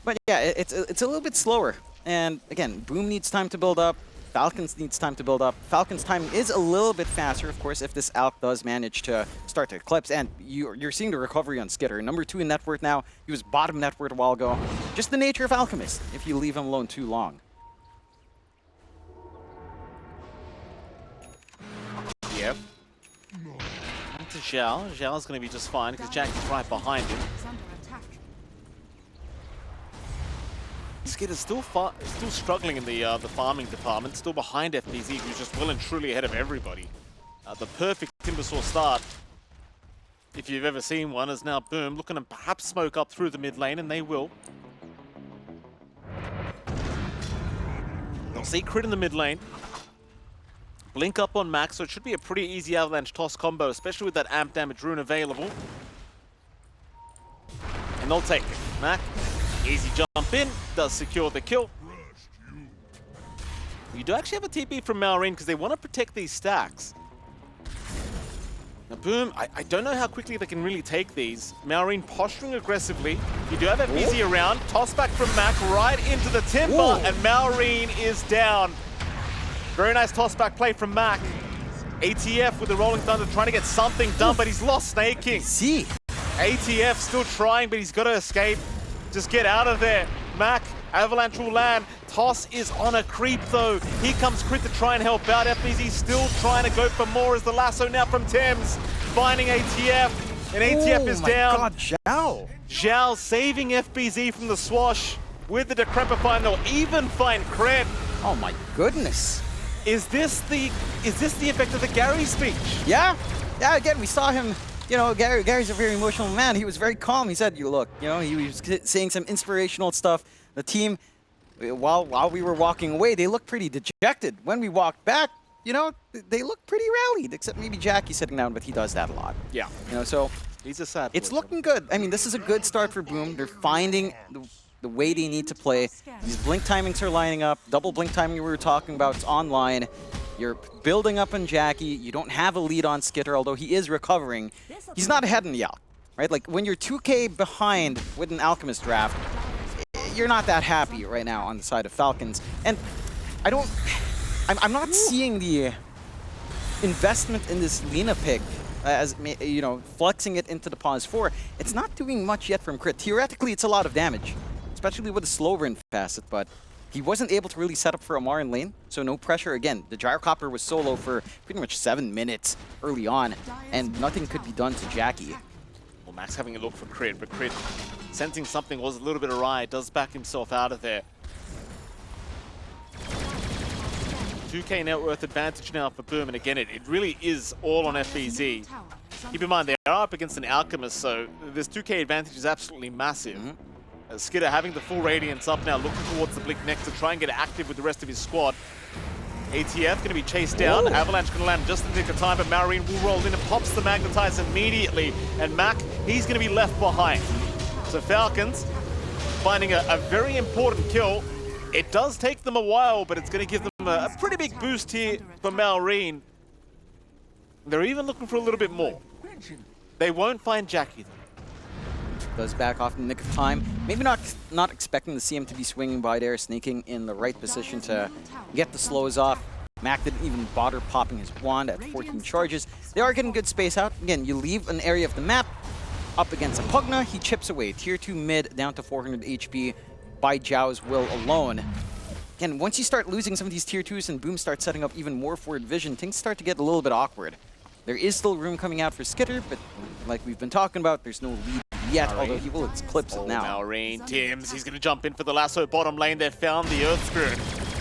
But yeah, it's a little bit slower. And again, Boom needs time to build up. Falcons needs time to build up. Falcons' timing is a little bit faster, of course, if this Alk does manage to start to eclipse. And you're seeing the recovery on Skitter. Number 2 in net worth now. He was bottom net worth a while ago. Just the nature of Alchemist, if you leave him alone too long. Yep. On to Zhao. Zhao's going to be just fine because Jackie's right behind him. Skitter's still struggling in the farming department, still behind FBZ, who's just well and truly ahead of everybody. The perfect Timbersaw start, if you've ever seen one, is now Boom looking to perhaps smoke up through the mid lane, and they will. They'll see crit in the mid lane. Blink up on Max, so it should be a pretty easy avalanche toss combo, especially with that amp damage rune available. And they'll take it. Mac, easy jump in, does secure the kill. You do actually have a TP from Malrine because they want to protect these stacks. Now Boom, I don't know how quickly they can really take these. Malrine posturing aggressively. You do have FBZ around. Toss back from Mac right into the timber, and Malrine is down. Very nice toss back play from Mac. ATF with the Rolling Thunder trying to get something done, but he's lost Snaking. See, ATF still trying, but he's got to escape. Just get out of there. Mac, Avalanche will land. Toss is on a creep though. Here comes Crit to try and help out. FBZ still trying to go for more as the lasso now from Thames. Finding ATF, and ATF is down. Oh my god, Zhao. Zhao saving FBZ from the swash with the Decrepify, and they'll even find Crit. Oh my goodness. Is this the effect of the Gary speech? Yeah, again, we saw him. You know, Gary's a very emotional man. He was very calm. He said, look, he was saying some inspirational stuff. The team, while we were walking away, they looked pretty dejected. When we walked back, they looked pretty rallied, except maybe Jackie sitting down, but he does that a lot. Yeah. So he's a sad boy. It's looking good. I mean, this is a good start for Boom. They're finding the way they need to play. These blink timings are lining up. Double blink timing we were talking about is online. You're building up on Jackie. You don't have a lead on Skitter, although he is recovering. He's not ahead in the Alk, right? Like, when you're 2K behind with an Alchemist draft, you're not that happy right now on the side of Falcons. And I'm not seeing the investment in this Lina pick as, flexing it into the pause 4. It's not doing much yet from Crit. Theoretically, it's a lot of damage, especially with a slow burn facet, but he wasn't able to really set up for Amar in lane, so no pressure. Again, the Gyrocopter was solo for pretty much 7 minutes early on, and nothing could be done to Jackie. Well, Max having a look for Crit, but Crit sensing something was a little bit awry, does back himself out of there. 2K net worth advantage now for Boom, and again, it really is all on FBZ. Keep in mind, they are up against an Alchemist, so this 2K advantage is absolutely massive. Skitter having the full Radiance up now, looking towards the Blink next to try and get active with the rest of his squad. ATF going to be chased down. Avalanche going to land just in the nick of time, but Malrine will roll in and pops the Magnetize immediately. And Mac, he's going to be left behind. So Falcons finding a very important kill. It does take them a while, but it's going to give them a pretty big boost here for Malrine. They're even looking for a little bit more. They won't find Jackie though. Does back off in the nick of time. Maybe not expecting to see him to be swinging by there, sneaking in the right position to get the slows off. Mac didn't even bother popping his wand at 14 charges. They are getting good space out. Again, you leave an area of the map, up against a Pugna. He chips away. Tier 2 mid down to 400 HP by Zhao's will alone. Again, once you start losing some of these tier 2s and Boom starts setting up even more forward vision, things start to get a little bit awkward. There is still room coming out for Skitter, but like we've been talking about, there's no lead yet, although he will eclipse it now. Malrine, Tims, he's going to jump in for the lasso bottom lane. They've found the Earth Spirit.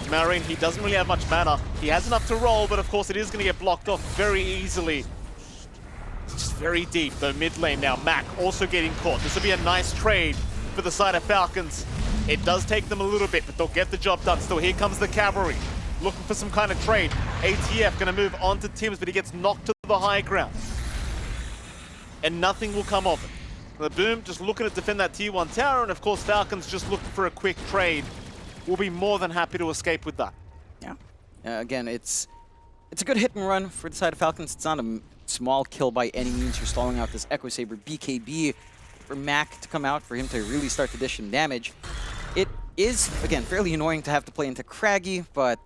Malrine, he doesn't really have much mana. He has enough to roll, but of course it is going to get blocked off very easily. It's just very deep, though mid lane now. Mac also getting caught. This will be a nice trade for the side of Falcons. It does take them a little bit, but they'll get the job done. Still, here comes the cavalry, looking for some kind of trade. ATF going to move on to Tims, but he gets knocked to the high ground. And nothing will come of it. The Boom just looking to defend that tier 1 tower, and of course Falcons just looking for a quick trade. We'll be more than happy to escape with that. Yeah. Again, it's a good hit and run for the side of Falcons. It's not a small kill by any means. You're stalling out this Echo Saber BKB for Mac to come out, for him to really start to dish some damage. It is, again, fairly annoying to have to play into Craggy, but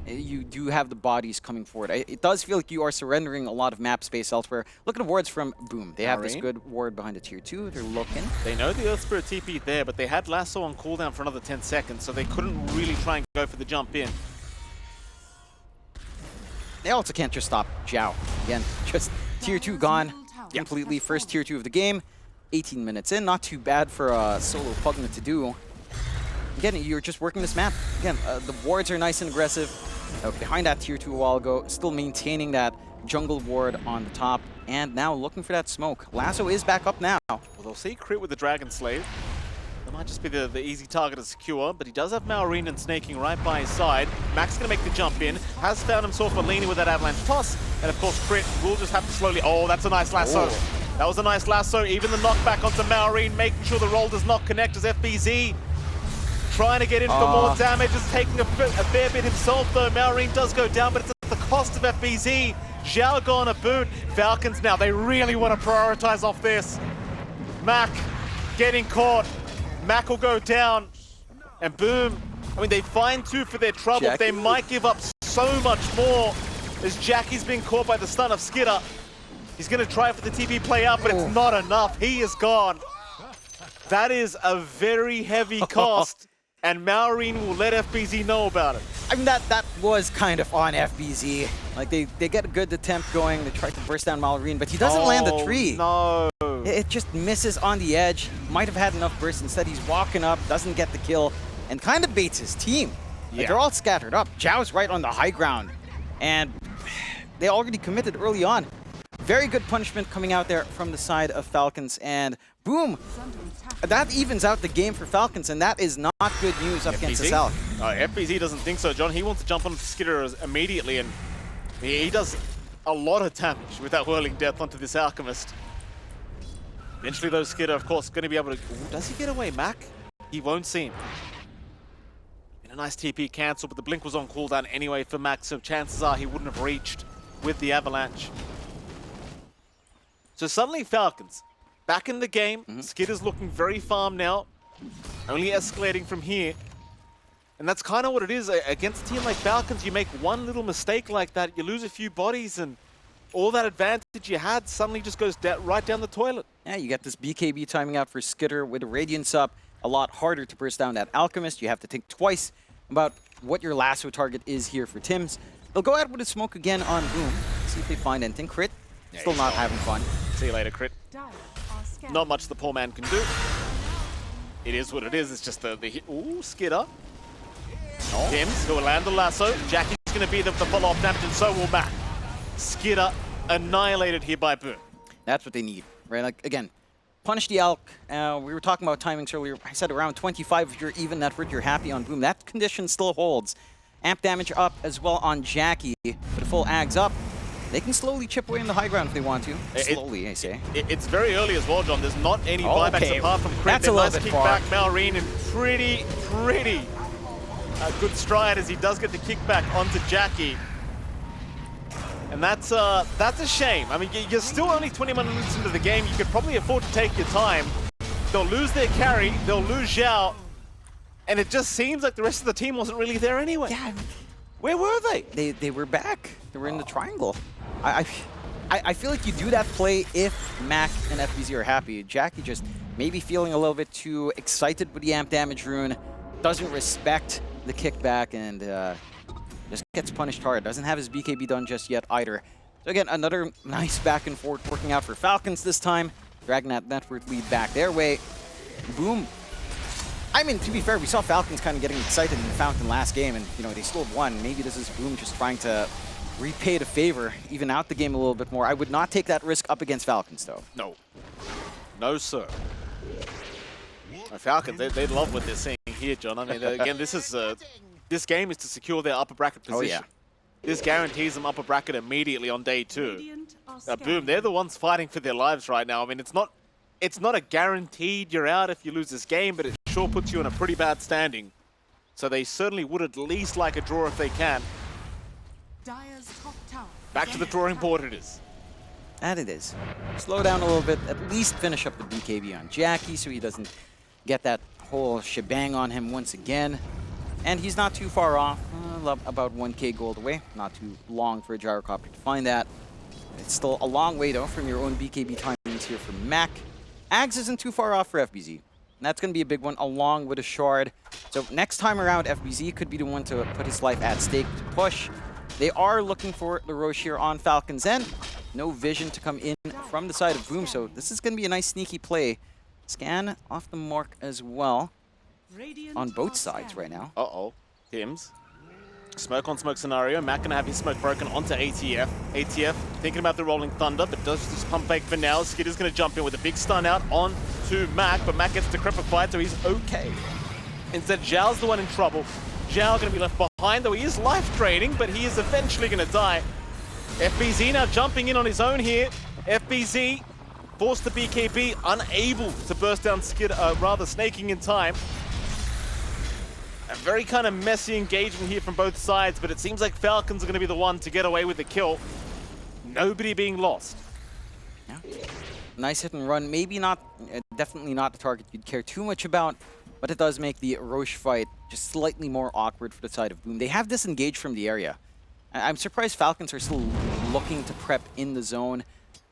you do have the bodies coming forward. It does feel like you are surrendering a lot of map space elsewhere. Look at the wards from Boom. They have this good ward behind the tier 2. They're looking. They know the Earth Spirit TP there, but they had Lasso on cooldown for another 10 seconds, so they couldn't really try and go for the jump in. They also can't just stop Zhao. Again, just tier 2 gone completely. First tier 2 of the game. 18 minutes in. Not too bad for a solo Pugna to do. Again, you're just working this map. Again, the wards are nice and aggressive. Behind that tier 2 a while ago, still maintaining that jungle ward on the top, and now looking for that smoke. Lasso is back up now. Well, they'll see crit with the Dragon Slave. That might just be the easy target to secure, but he does have Malrine and snaking right by his side. Max going to make the jump in, has found himself a leaning with that avalanche toss, and of course crit will just have to slowly... Oh, that's a nice lasso. Oh. That was a nice lasso. Even the knockback onto Malrine, making sure the roll does not connect as FBZ trying to get in for more damage, is taking a fair bit himself though. Malrine does go down, but it's at the cost of FBZ. Zhao gone a boot. Falcons now, they really want to prioritize off this. Mac getting caught. Mac will go down. And Boom, I mean, they find 2 for their trouble. Jackie? They might give up so much more as Jackie's been caught by the stun of Skitter. He's going to try for the TP play out, but it's not enough. He is gone. That is a very heavy cost. And Malrine will let FBZ know about it. I mean, that was kind of on FBZ. Like, they get a good attempt going. They try to burst down Malrine, but he doesn't land the tree. No. It just misses on the edge. Might have had enough burst. Instead, he's walking up, doesn't get the kill, and kind of baits his team. Like, they're all scattered up. Zhao's right on the high ground. And they already committed early on. Very good punishment coming out there from the side of Falcons, and Boom, that evens out the game for Falcons, and that is not good news up against SL. FBZ doesn't think so, John. He wants to jump onto Skitter immediately, and he does a lot of damage with that whirling death onto this Alchemist. Eventually, though, Skitter, of course, going to be able to... Ooh, does he get away, Mac? He won't see him. And a nice TP cancel, but the blink was on cooldown anyway for Mac, so chances are he wouldn't have reached with the avalanche. So suddenly Falcons back in the game. Skitter's looking very farm now, only escalating from here. And that's kind of what it is. Against a team like Falcons, you make one little mistake like that, you lose a few bodies, and all that advantage you had suddenly just goes right down the toilet. Yeah, you get this BKB timing out for Skitter with a Radiance up. A lot harder to burst down that Alchemist. You have to think twice about what your lasso target is here for Tims. They'll go out with a smoke again on Boom. See if they find anything. Crit. Still not having fun. See you later, Crit. Not much the poor man can do. It is what it is. It's just the hit. Ooh, Skitter. Tims, who will land the lasso. Jackie's going to be the follow-up damage, and so will Mac. Skitter annihilated here by Boom. That's what they need, right? Like, again, punish the Alk. We were talking about timings earlier. I said around 25 if you're even net worth, you're happy on Boom. That condition still holds. Amp damage up as well on Jackie. With full Ags up. They can slowly chip away in the high ground if they want to. Slowly, I say. It's very early as well, John. There's not any buybacks apart from Crit. That's a little bit far. Kickback Malrine in pretty good stride as he does get the kickback onto Jackie. And that's a shame. I mean, you're still only 21 minutes into the game. You could probably afford to take your time. They'll lose their carry. They'll lose Zhao. And it just seems like the rest of the team wasn't really there anyway. Yeah. Where were they? They were back. They were in the triangle. I feel like you do that play if Mac and FBZ are happy. Jackie just maybe feeling a little bit too excited with the amp damage rune, doesn't respect the kickback, and just gets punished hard. Doesn't have his BKB done just yet either. So again, another nice back and forth working out for Falcons this time. Dragging that network lead back their way. Boom. I mean, to be fair, we saw Falcons kind of getting excited in the Fountain last game, and you know they still won. Maybe this is Boom just trying to repay the favor, even out the game a little bit more. I would not take that risk up against Falcons, though. No. No, sir. Falcons, they love what they're seeing here, John. I mean, again, this game is to secure their upper bracket position. Oh, yeah. This guarantees them upper bracket immediately on day 2. Radiant are Boom, scanning. they're the ones fighting for their lives right now. I mean, it's not a guaranteed you're out if you lose this game, but it sure puts you in a pretty bad standing. So they certainly would at least like a draw if they can. Dire's top tower. Back to the drawing board it is. That it is. Slow down a little bit, at least finish up the BKB on Jackie so he doesn't get that whole shebang on him once again. And he's not too far off, about 1k gold away. Not too long for a gyrocopter to find that. It's still a long way though from your own BKB timings here from Mac. Ags isn't too far off for FBZ. And that's going to be a big one along with a shard. So next time around, FBZ could be the one to put his life at stake to push. They are looking for the Roche here on Falcon's end. No vision to come in from the side of Boom, so this is going to be a nice sneaky play. Scan off the mark as well Radiant on both are sides scanning. right now. Uh-oh. Tims. Smoke on smoke scenario. Mac gonna have his smoke broken onto ATF. ATF thinking about the rolling thunder, but does just pump fake for now. Skitter's gonna jump in with a big stun out on to Mac, but Mac gets decrepified, so he's okay. Instead, Zhao's the one in trouble. Zhao gonna be left behind, though he is life draining, but he is eventually gonna die. FBZ now jumping in on his own here. FBZ forced to BKB, unable to burst down Skitter, rather snaking in time. A very kind of messy engagement here from both sides, but it seems like Falcons are going to be the one to get away with the kill. Nobody being lost. Yeah. Nice hit and run. Maybe not, definitely not the target you'd care too much about, but it does make the Roche fight just slightly more awkward for the side of Boom. They have disengaged from the area. I'm surprised Falcons are still looking to prep in the zone.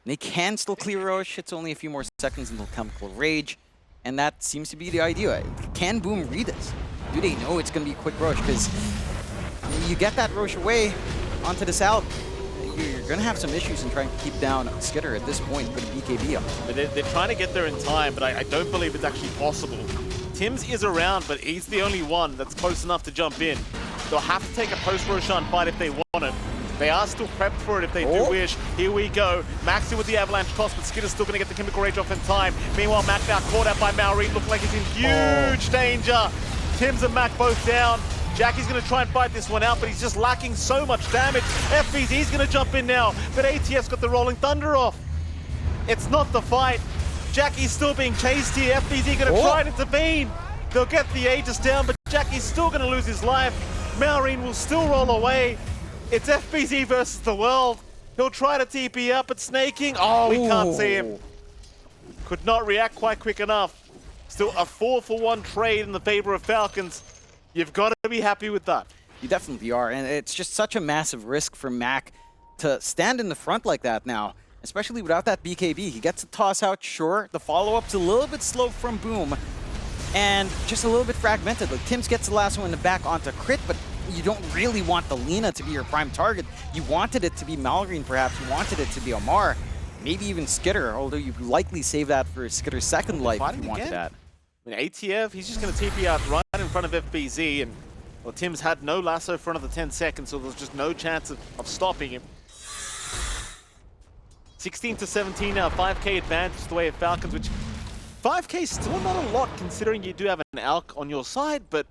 They can still clear Roche. It's only a few more seconds until Chemical Rage, and that seems to be the idea. Can Boom read this? Do they know it's going to be a quick Roche? Because you get that Roche away onto the south, you're going to have some issues in trying to keep down Skitter at this point with the BKB up. But they're trying to get there in time, but I don't believe it's actually possible. Tims is around, but he's the only one that's close enough to jump in. They'll have to take a post-Roshan fight if they want it. They are still prepped for it if they do wish. Here we go. Maxi with the avalanche toss, but Skitter's still going to get the Chemical Rage off in time. Meanwhile, Mac now caught out by Maureen, looking like he's in huge danger. Tims and Mac both down. Jackie's going to try and fight this one out, but he's just lacking so much damage. FBZ's going to jump in now, but ATF's got the Rolling Thunder off. It's not the fight. Jackie's still being chased here. FBZ going to try and intervene. They'll get the Aegis down, but Jackie's still going to lose his life. Maureen will still roll away. It's FBZ versus the world. He'll try to TP up, but snaking. Oh, we can't see him. Could not react quite quick enough. Still a 4-for-1 trade in the favor of Falcons. You've got to be happy with that. You definitely are, and it's just such a massive risk for Mac to stand in the front like that now, especially without that BKB. He gets a toss out, sure. The follow-up's a little bit slow from Boom, and just a little bit fragmented. Like, Tims gets the last one in the back onto crit, but you don't really want the Lina to be your prime target. You wanted it to be Malgreen, perhaps. You wanted it to be Omar, maybe even Skitter, although you likely save that for Skitter's second life if you wanted that. I mean, ATF, he's just going to TP out right in front of FBZ, and well, Tim's had no lasso for another 10 seconds, so there's just no chance of stopping him. 16 to 17 now, 5k advantage the way of Falcons, which 5k is still not a lot considering you do have an Alk on your side, but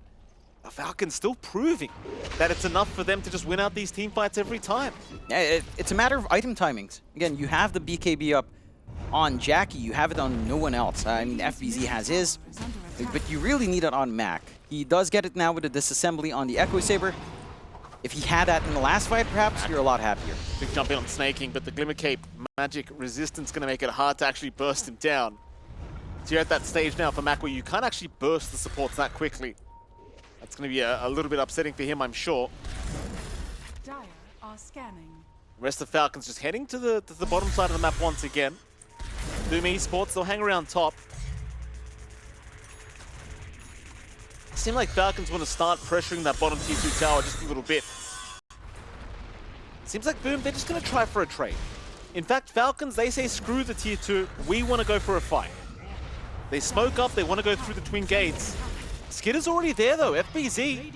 the Falcons still proving that it's enough for them to just win out these team fights every time. Yeah, it's a matter of item timings. Again, you have the BKB up on Jackie, you have it on no one else. I mean, FBZ has his, but you really need it on Mac. He does get it now with a disassembly on the Echo Saber. If he had that in the last fight, perhaps, you're a lot happier. Big jump in on snaking, but the Glimmer Cape magic resistance going to make it hard to actually burst him down. So you're at that stage now for Mac where you can't actually burst the supports that quickly. That's going to be a little bit upsetting for him, I'm sure. Dire are scanning. The rest of Falcons just heading to the bottom side of the map once again. Boom Esports, they'll hang around top. Seem like Falcons want to start pressuring that bottom tier 2 tower just a little bit. Seems like Boom, they're just going to try for a trade. In fact, Falcons, they say screw the tier 2, we want to go for a fight. They smoke up, they want to go through the twin gates. Skitter's already there though, FBZ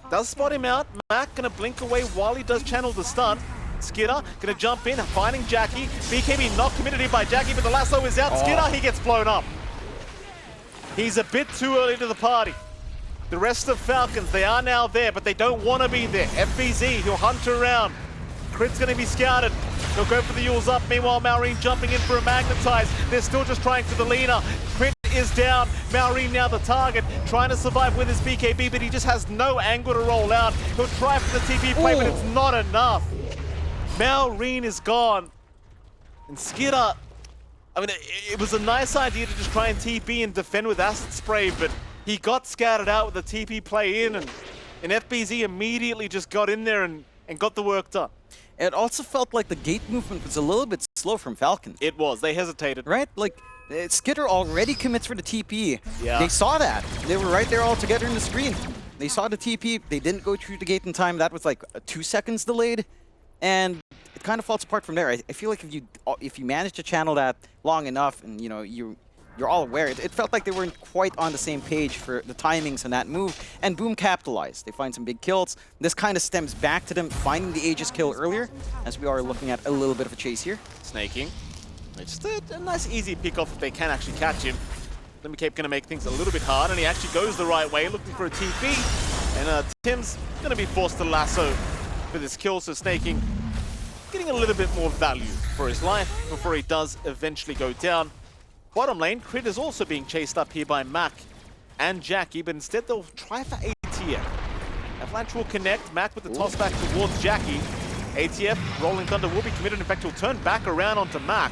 does spot him out. Mac gonna blink away while he does channel the stun. Skitter gonna jump in, finding Jackie. BKB not committed in by Jackie, but the lasso is out. Skitter, he gets blown up. He's a bit too early to the party. The rest of Falcons, they are now there, but they don't want to be there. FBZ, he'll hunt around. Crit's gonna be scouted. He'll go for the Yules up. Meanwhile, Maureen jumping in for a magnetize. They're still just trying for the leaner. Crit is down. Maureen now the target, trying to survive with his BKB, but he just has no angle to roll out. He'll try for the TP play, but it's not enough. Maureen is gone. And Skitter, I mean, it was a nice idea to just try and TP and defend with acid spray, but he got scattered out with the TP play in, and FBZ immediately just got in there and got the work done. It also felt like the gate movement was a little bit slow from Falcon. It was. They hesitated. Right? Like, Skitter already commits for the TP. Yeah. They saw that. They were right there all together in the screen. They saw the TP. They didn't go through the gate in time. That was like 2 seconds delayed. And it kind of falls apart from there. I feel like if you manage to channel that long enough and, you know, you're all aware, it felt like they weren't quite on the same page for the timings on that move, and Boom capitalized. They find some big kills. This kind of stems back to them finding the Aegis kill earlier, as we are looking at a little bit of a chase here. Snaking. Just a nice easy pick off if they can actually catch him. Lemmy Cape going to make things a little bit hard, and he actually goes the right way, looking for a TP. And Tim's going to be forced to lasso for this kill, so Snaking getting a little bit more value for his life before he does eventually go down. Bottom lane, Crit is also being chased up here by Mac and Jackie, but instead they'll try for ATF. Avalanche will connect, Mac with the toss back towards Jackie. ATF, Rolling Thunder will be committed. In fact, he'll turn back around onto Mac.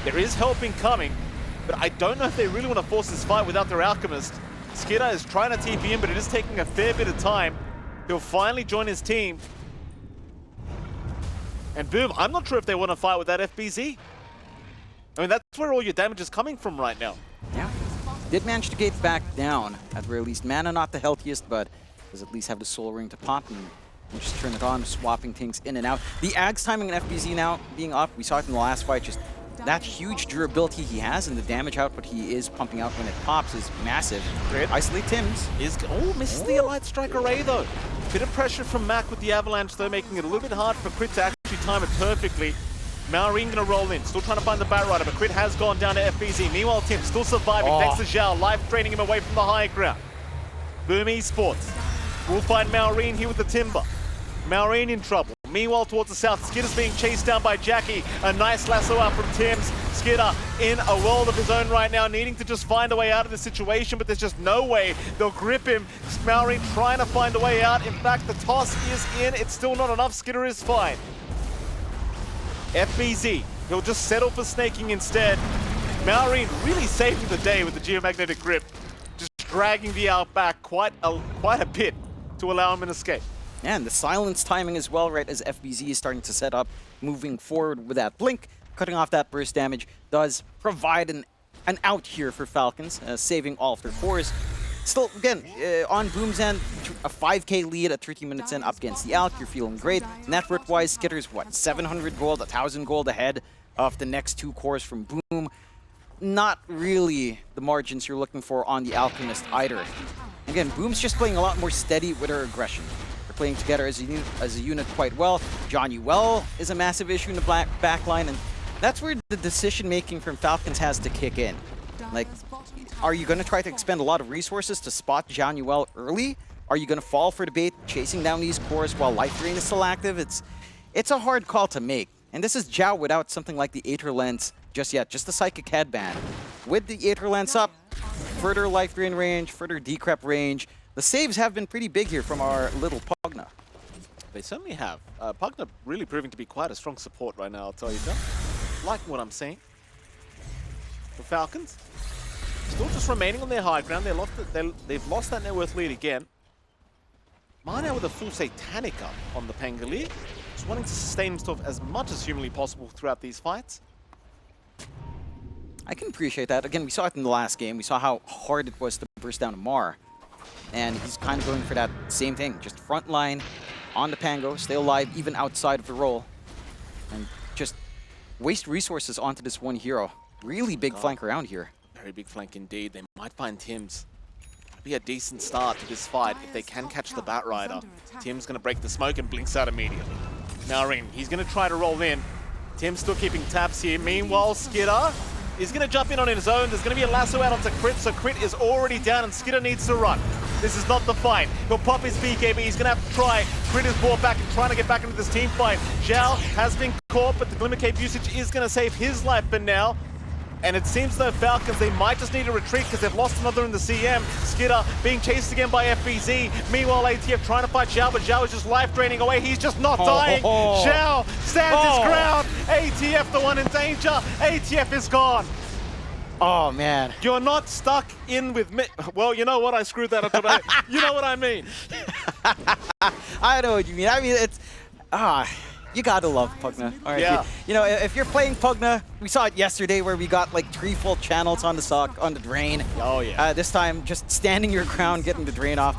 There is help incoming, but I don't know if they really want to force this fight without their Alchemist. Skitter is trying to TP in, but it is taking a fair bit of time. He'll finally join his team. And Boom, I'm not sure if they want to fight with that FBZ. I mean, that's where all your damage is coming from right now. Yeah. Did manage to get back down, at very least. Mana not the healthiest, but does at least have the Soul Ring to pop and just turn it on, swapping things in and out. The Ags timing and FBZ now being up, we saw it in the last fight, just that huge durability he has and the damage output he is pumping out when it pops is massive. Great. Isolate Tim's. Misses the Elite Strike Array though. Bit of pressure from Mac with the Avalanche though, making it a little bit hard for Crit to actually time it perfectly. Maureen gonna roll in, still trying to find the Batrider, but Crit has gone down to FBZ. Meanwhile, Tim still surviving, thanks to Zhao, life draining him away from the high ground. Boom Esports will find Maureen here with the Timber. Maureen in trouble. Meanwhile, towards the south, Skitter's being chased down by Jackie. A nice lasso out from Tim's. Skitter in a world of his own right now, needing to just find a way out of the situation, but there's just no way. They'll grip him. Maureen trying to find a way out. In fact, the toss is in. It's still not enough. Skitter is fine. FBZ, he'll just settle for snaking instead. Maureen really saving the day with the geomagnetic grip, just dragging the out back quite a bit to allow him an escape. And the silence timing as well, right, as FBZ is starting to set up, moving forward with that blink, cutting off that burst damage, does provide an out here for Falcons, saving all of their cores. Still, again, on Boom's end, a 5k lead at 30 minutes in up against the Alk. You're feeling great. Net worth-wise, Skitter's, what, 700 gold, 1,000 gold ahead of the next 2 cores from Boom. Not really the margins you're looking for on the Alchemist either. Again, Boom's just playing a lot more steady with her aggression. They're playing together as a unit quite well. John Uel is a massive issue in the back line, and that's where the decision-making from Falcons has to kick in. Like, are you going to try to expend a lot of resources to spot John Uel early? Are you going to fall for the bait, chasing down these cores while Life Drain is still active? It's a hard call to make. And this is Zhao without something like the Aether Lens just yet, just the Psychic Headband. With the Aether Lens up, further Life Drain range, further decrep range. The saves have been pretty big here from our little Pugna. They certainly have. Pugna really proving to be quite a strong support right now, I'll tell you, John. Liking what I'm seeing. For Falcons, still just remaining on their high ground. They've lost that net worth lead again. Mana with a full Satanic up on the Pangolier. just wanting to sustain himself as much as humanly possible throughout these fights. I can appreciate that. Again, we saw it in the last game. We saw how hard it was to burst down a Mar. And he's kind of going for that same thing. Just front line, on the Pango, stay alive even outside of the role. And just waste resources onto this one hero. Really big flank around here. Very big flank indeed. They might find Tim's. Be a decent start to this fight if they can catch the Bat Rider. Tim's going to break the smoke and blinks out immediately. Now Ring, he's going to try to roll in. Tim's still keeping tabs here. Meanwhile, Skidder is going to jump in on his own. There's going to be a lasso out onto Crit, so Crit is already down and Skidder needs to run. This is not the fight. He'll pop his BKB. He's going to have to try. Crit is brought back and trying to get back into this team fight. Zhao has been caught, but the Glimmer Cape usage is going to save his life for now. And it seems though Falcons, they might just need to retreat because they've lost another in the CM. Skidder being chased again by FBZ. Meanwhile, ATF trying to fight Zhao, but Zhao is just life draining away. He's just not dying. Zhao stands his ground. ATF the one in danger. ATF is gone. Oh, man. You're not stuck in with me. Well, you know what? I screwed that up today. You know what I mean. I know what you mean. I mean, it's... You gotta love Pugna. All right, yeah. You know, if you're playing Pugna, we saw it yesterday where we got like 3 full channels on the sock, on the drain. Oh, yeah. This time, just standing your ground, getting the drain off.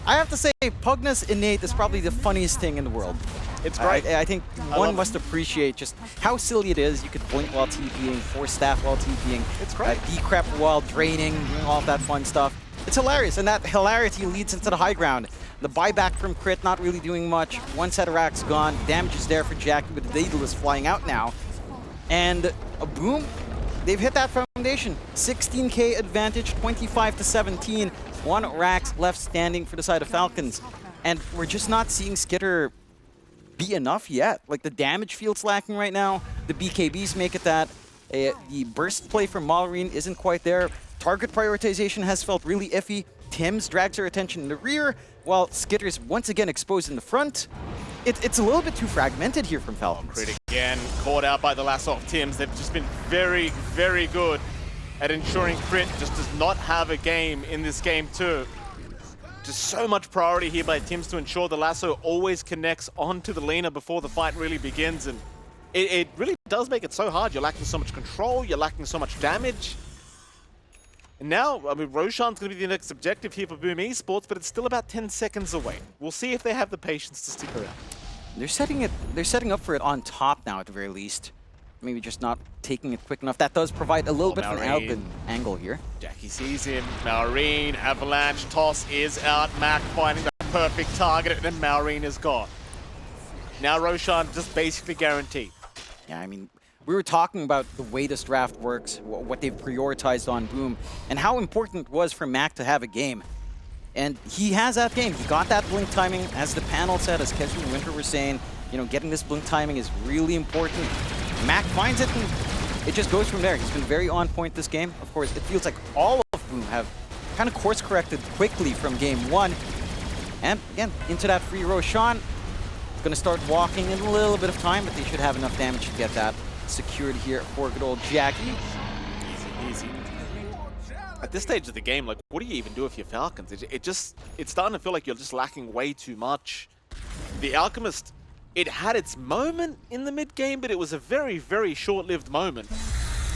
I have to say, Pugna's innate is probably the funniest thing in the world. It's great. I think one must appreciate just how silly it is. You could blink while TPing, force staff while TPing. It's great. Decrep while draining, doing all of that fun stuff. It's hilarious, and that hilarity leads into the high ground. The buyback from Crit not really doing much. One set of racks gone. Damage is there for Jackie, but the Daedalus flying out now. And a Boom, they've hit that foundation. 16k advantage, 25 to 17. 1 racks left standing for the side of Falcons. And we're just not seeing Skidder be enough yet. Like, the damage field's lacking right now. The BKBs make it that. The burst play from Malrine isn't quite there. Target prioritization has felt really iffy. Tim's drags her attention in the rear, while Skidder's once again exposed in the front. It's a little bit too fragmented here from Falcons. Crit again, caught out by the lasso of Tim's. They've just been very, very good at ensuring Crit just does not have a game in this game too. Just so much priority here by Tim's to ensure the lasso always connects onto the laner before the fight really begins. And it really does make it so hard. You're lacking so much control, you're lacking so much damage. And now, I mean, Roshan's going to be the next objective here for Boom Esports, but it's still about 10 seconds away. We'll see if they have the patience to stick around. They're setting up for it on top now at the very least. Maybe just not taking it quick enough. That does provide a little bit of an open angle here. Jackie sees him. Malrine, Avalanche, toss is out. Mac finding the perfect target, and then Malrine is gone. Now Roshan just basically guaranteed. Yeah, I mean, we were talking about the way this draft works, what they've prioritized on Boom, and how important it was for Mac to have a game. And he has that game. He got that blink timing, as the panel said, as Kevin and Winter were saying, you know, getting this blink timing is really important. Mac finds it, and it just goes from there. He's been very on point this game. Of course, it feels like all of Boom have kind of course-corrected quickly from game 1. And again, into that free Roshan. Going to start walking in a little bit of time, but they should have enough damage to get that secured here for good old Jackie. Easy. At this stage of the game, like, what do you even do if you're Falcons? It's starting to feel like you're just lacking way too much. The Alchemist, it had its moment in the mid game, but it was a very, very short-lived moment.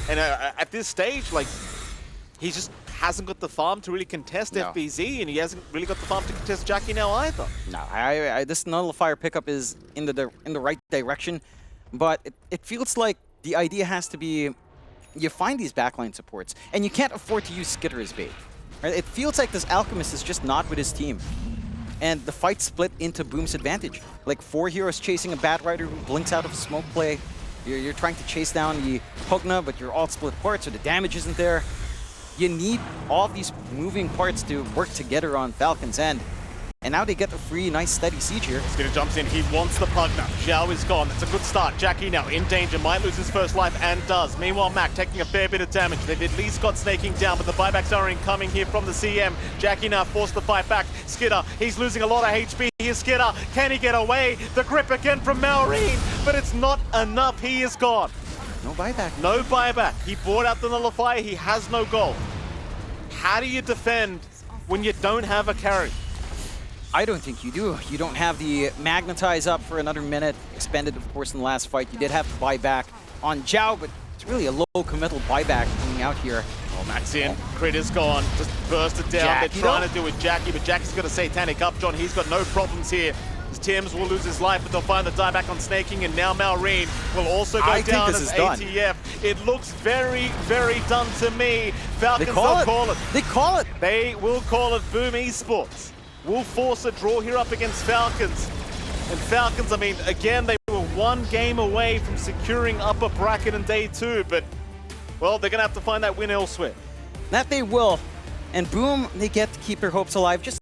And at this stage, like, he just hasn't got the farm to really contest FBZ, and he hasn't really got the farm to contest Jackie now either. No, this nullifier pickup is in the right direction, but it feels like the idea has to be you find these backline supports, and you can't afford to use Skidder as bait. Right? It feels like this Alchemist is just not with his team. And the fight split into Boom's advantage. Like 4 heroes chasing a Bat Rider who blinks out of a smoke play. You're trying to chase down the Pugna, but you're all split apart, so the damage isn't there. You need all of these moving parts to work together on Falcon's end. And now they get a free, nice, steady siege here. Skidder jumps in. He wants the Pugna. Zhao is gone. That's a good start. Jackie now in danger. Might lose his first life and does. Meanwhile, Mac taking a fair bit of damage. They've at least got snaking down, but the buybacks are incoming here from the CM. Jackie now forced to fight back. Skidder, he's losing a lot of HP. Here's Skidder. Can he get away? The grip again from Malrine, but it's not enough. He is gone. No buyback. No buyback. He brought out the nullifier. He has no goal. How do you defend when you don't have a carry? I don't think you do. You don't have the Magnetize up for another minute, expended, of course, in the last fight. You did have to buy back on Zhao, but it's really a low committal buyback coming out here. Oh, Max in. Crit is gone. Just burst it down. Jackie, They're trying to do it with Jackie, but Jackie's got a Satanic up, John. He's got no problems here. Tims will lose his life, but they'll find the dieback on Snaking, and now Malrine will also go down as ATF. It looks very, very done to me. Falcons, they'll call it. They call it. They will call it. Boom Esports will force a draw here up against Falcons. And Falcons, I mean, again, they were one game away from securing upper bracket in day 2, but, well, they're going to have to find that win elsewhere. That they will. And Boom, they get to keep their hopes alive. Just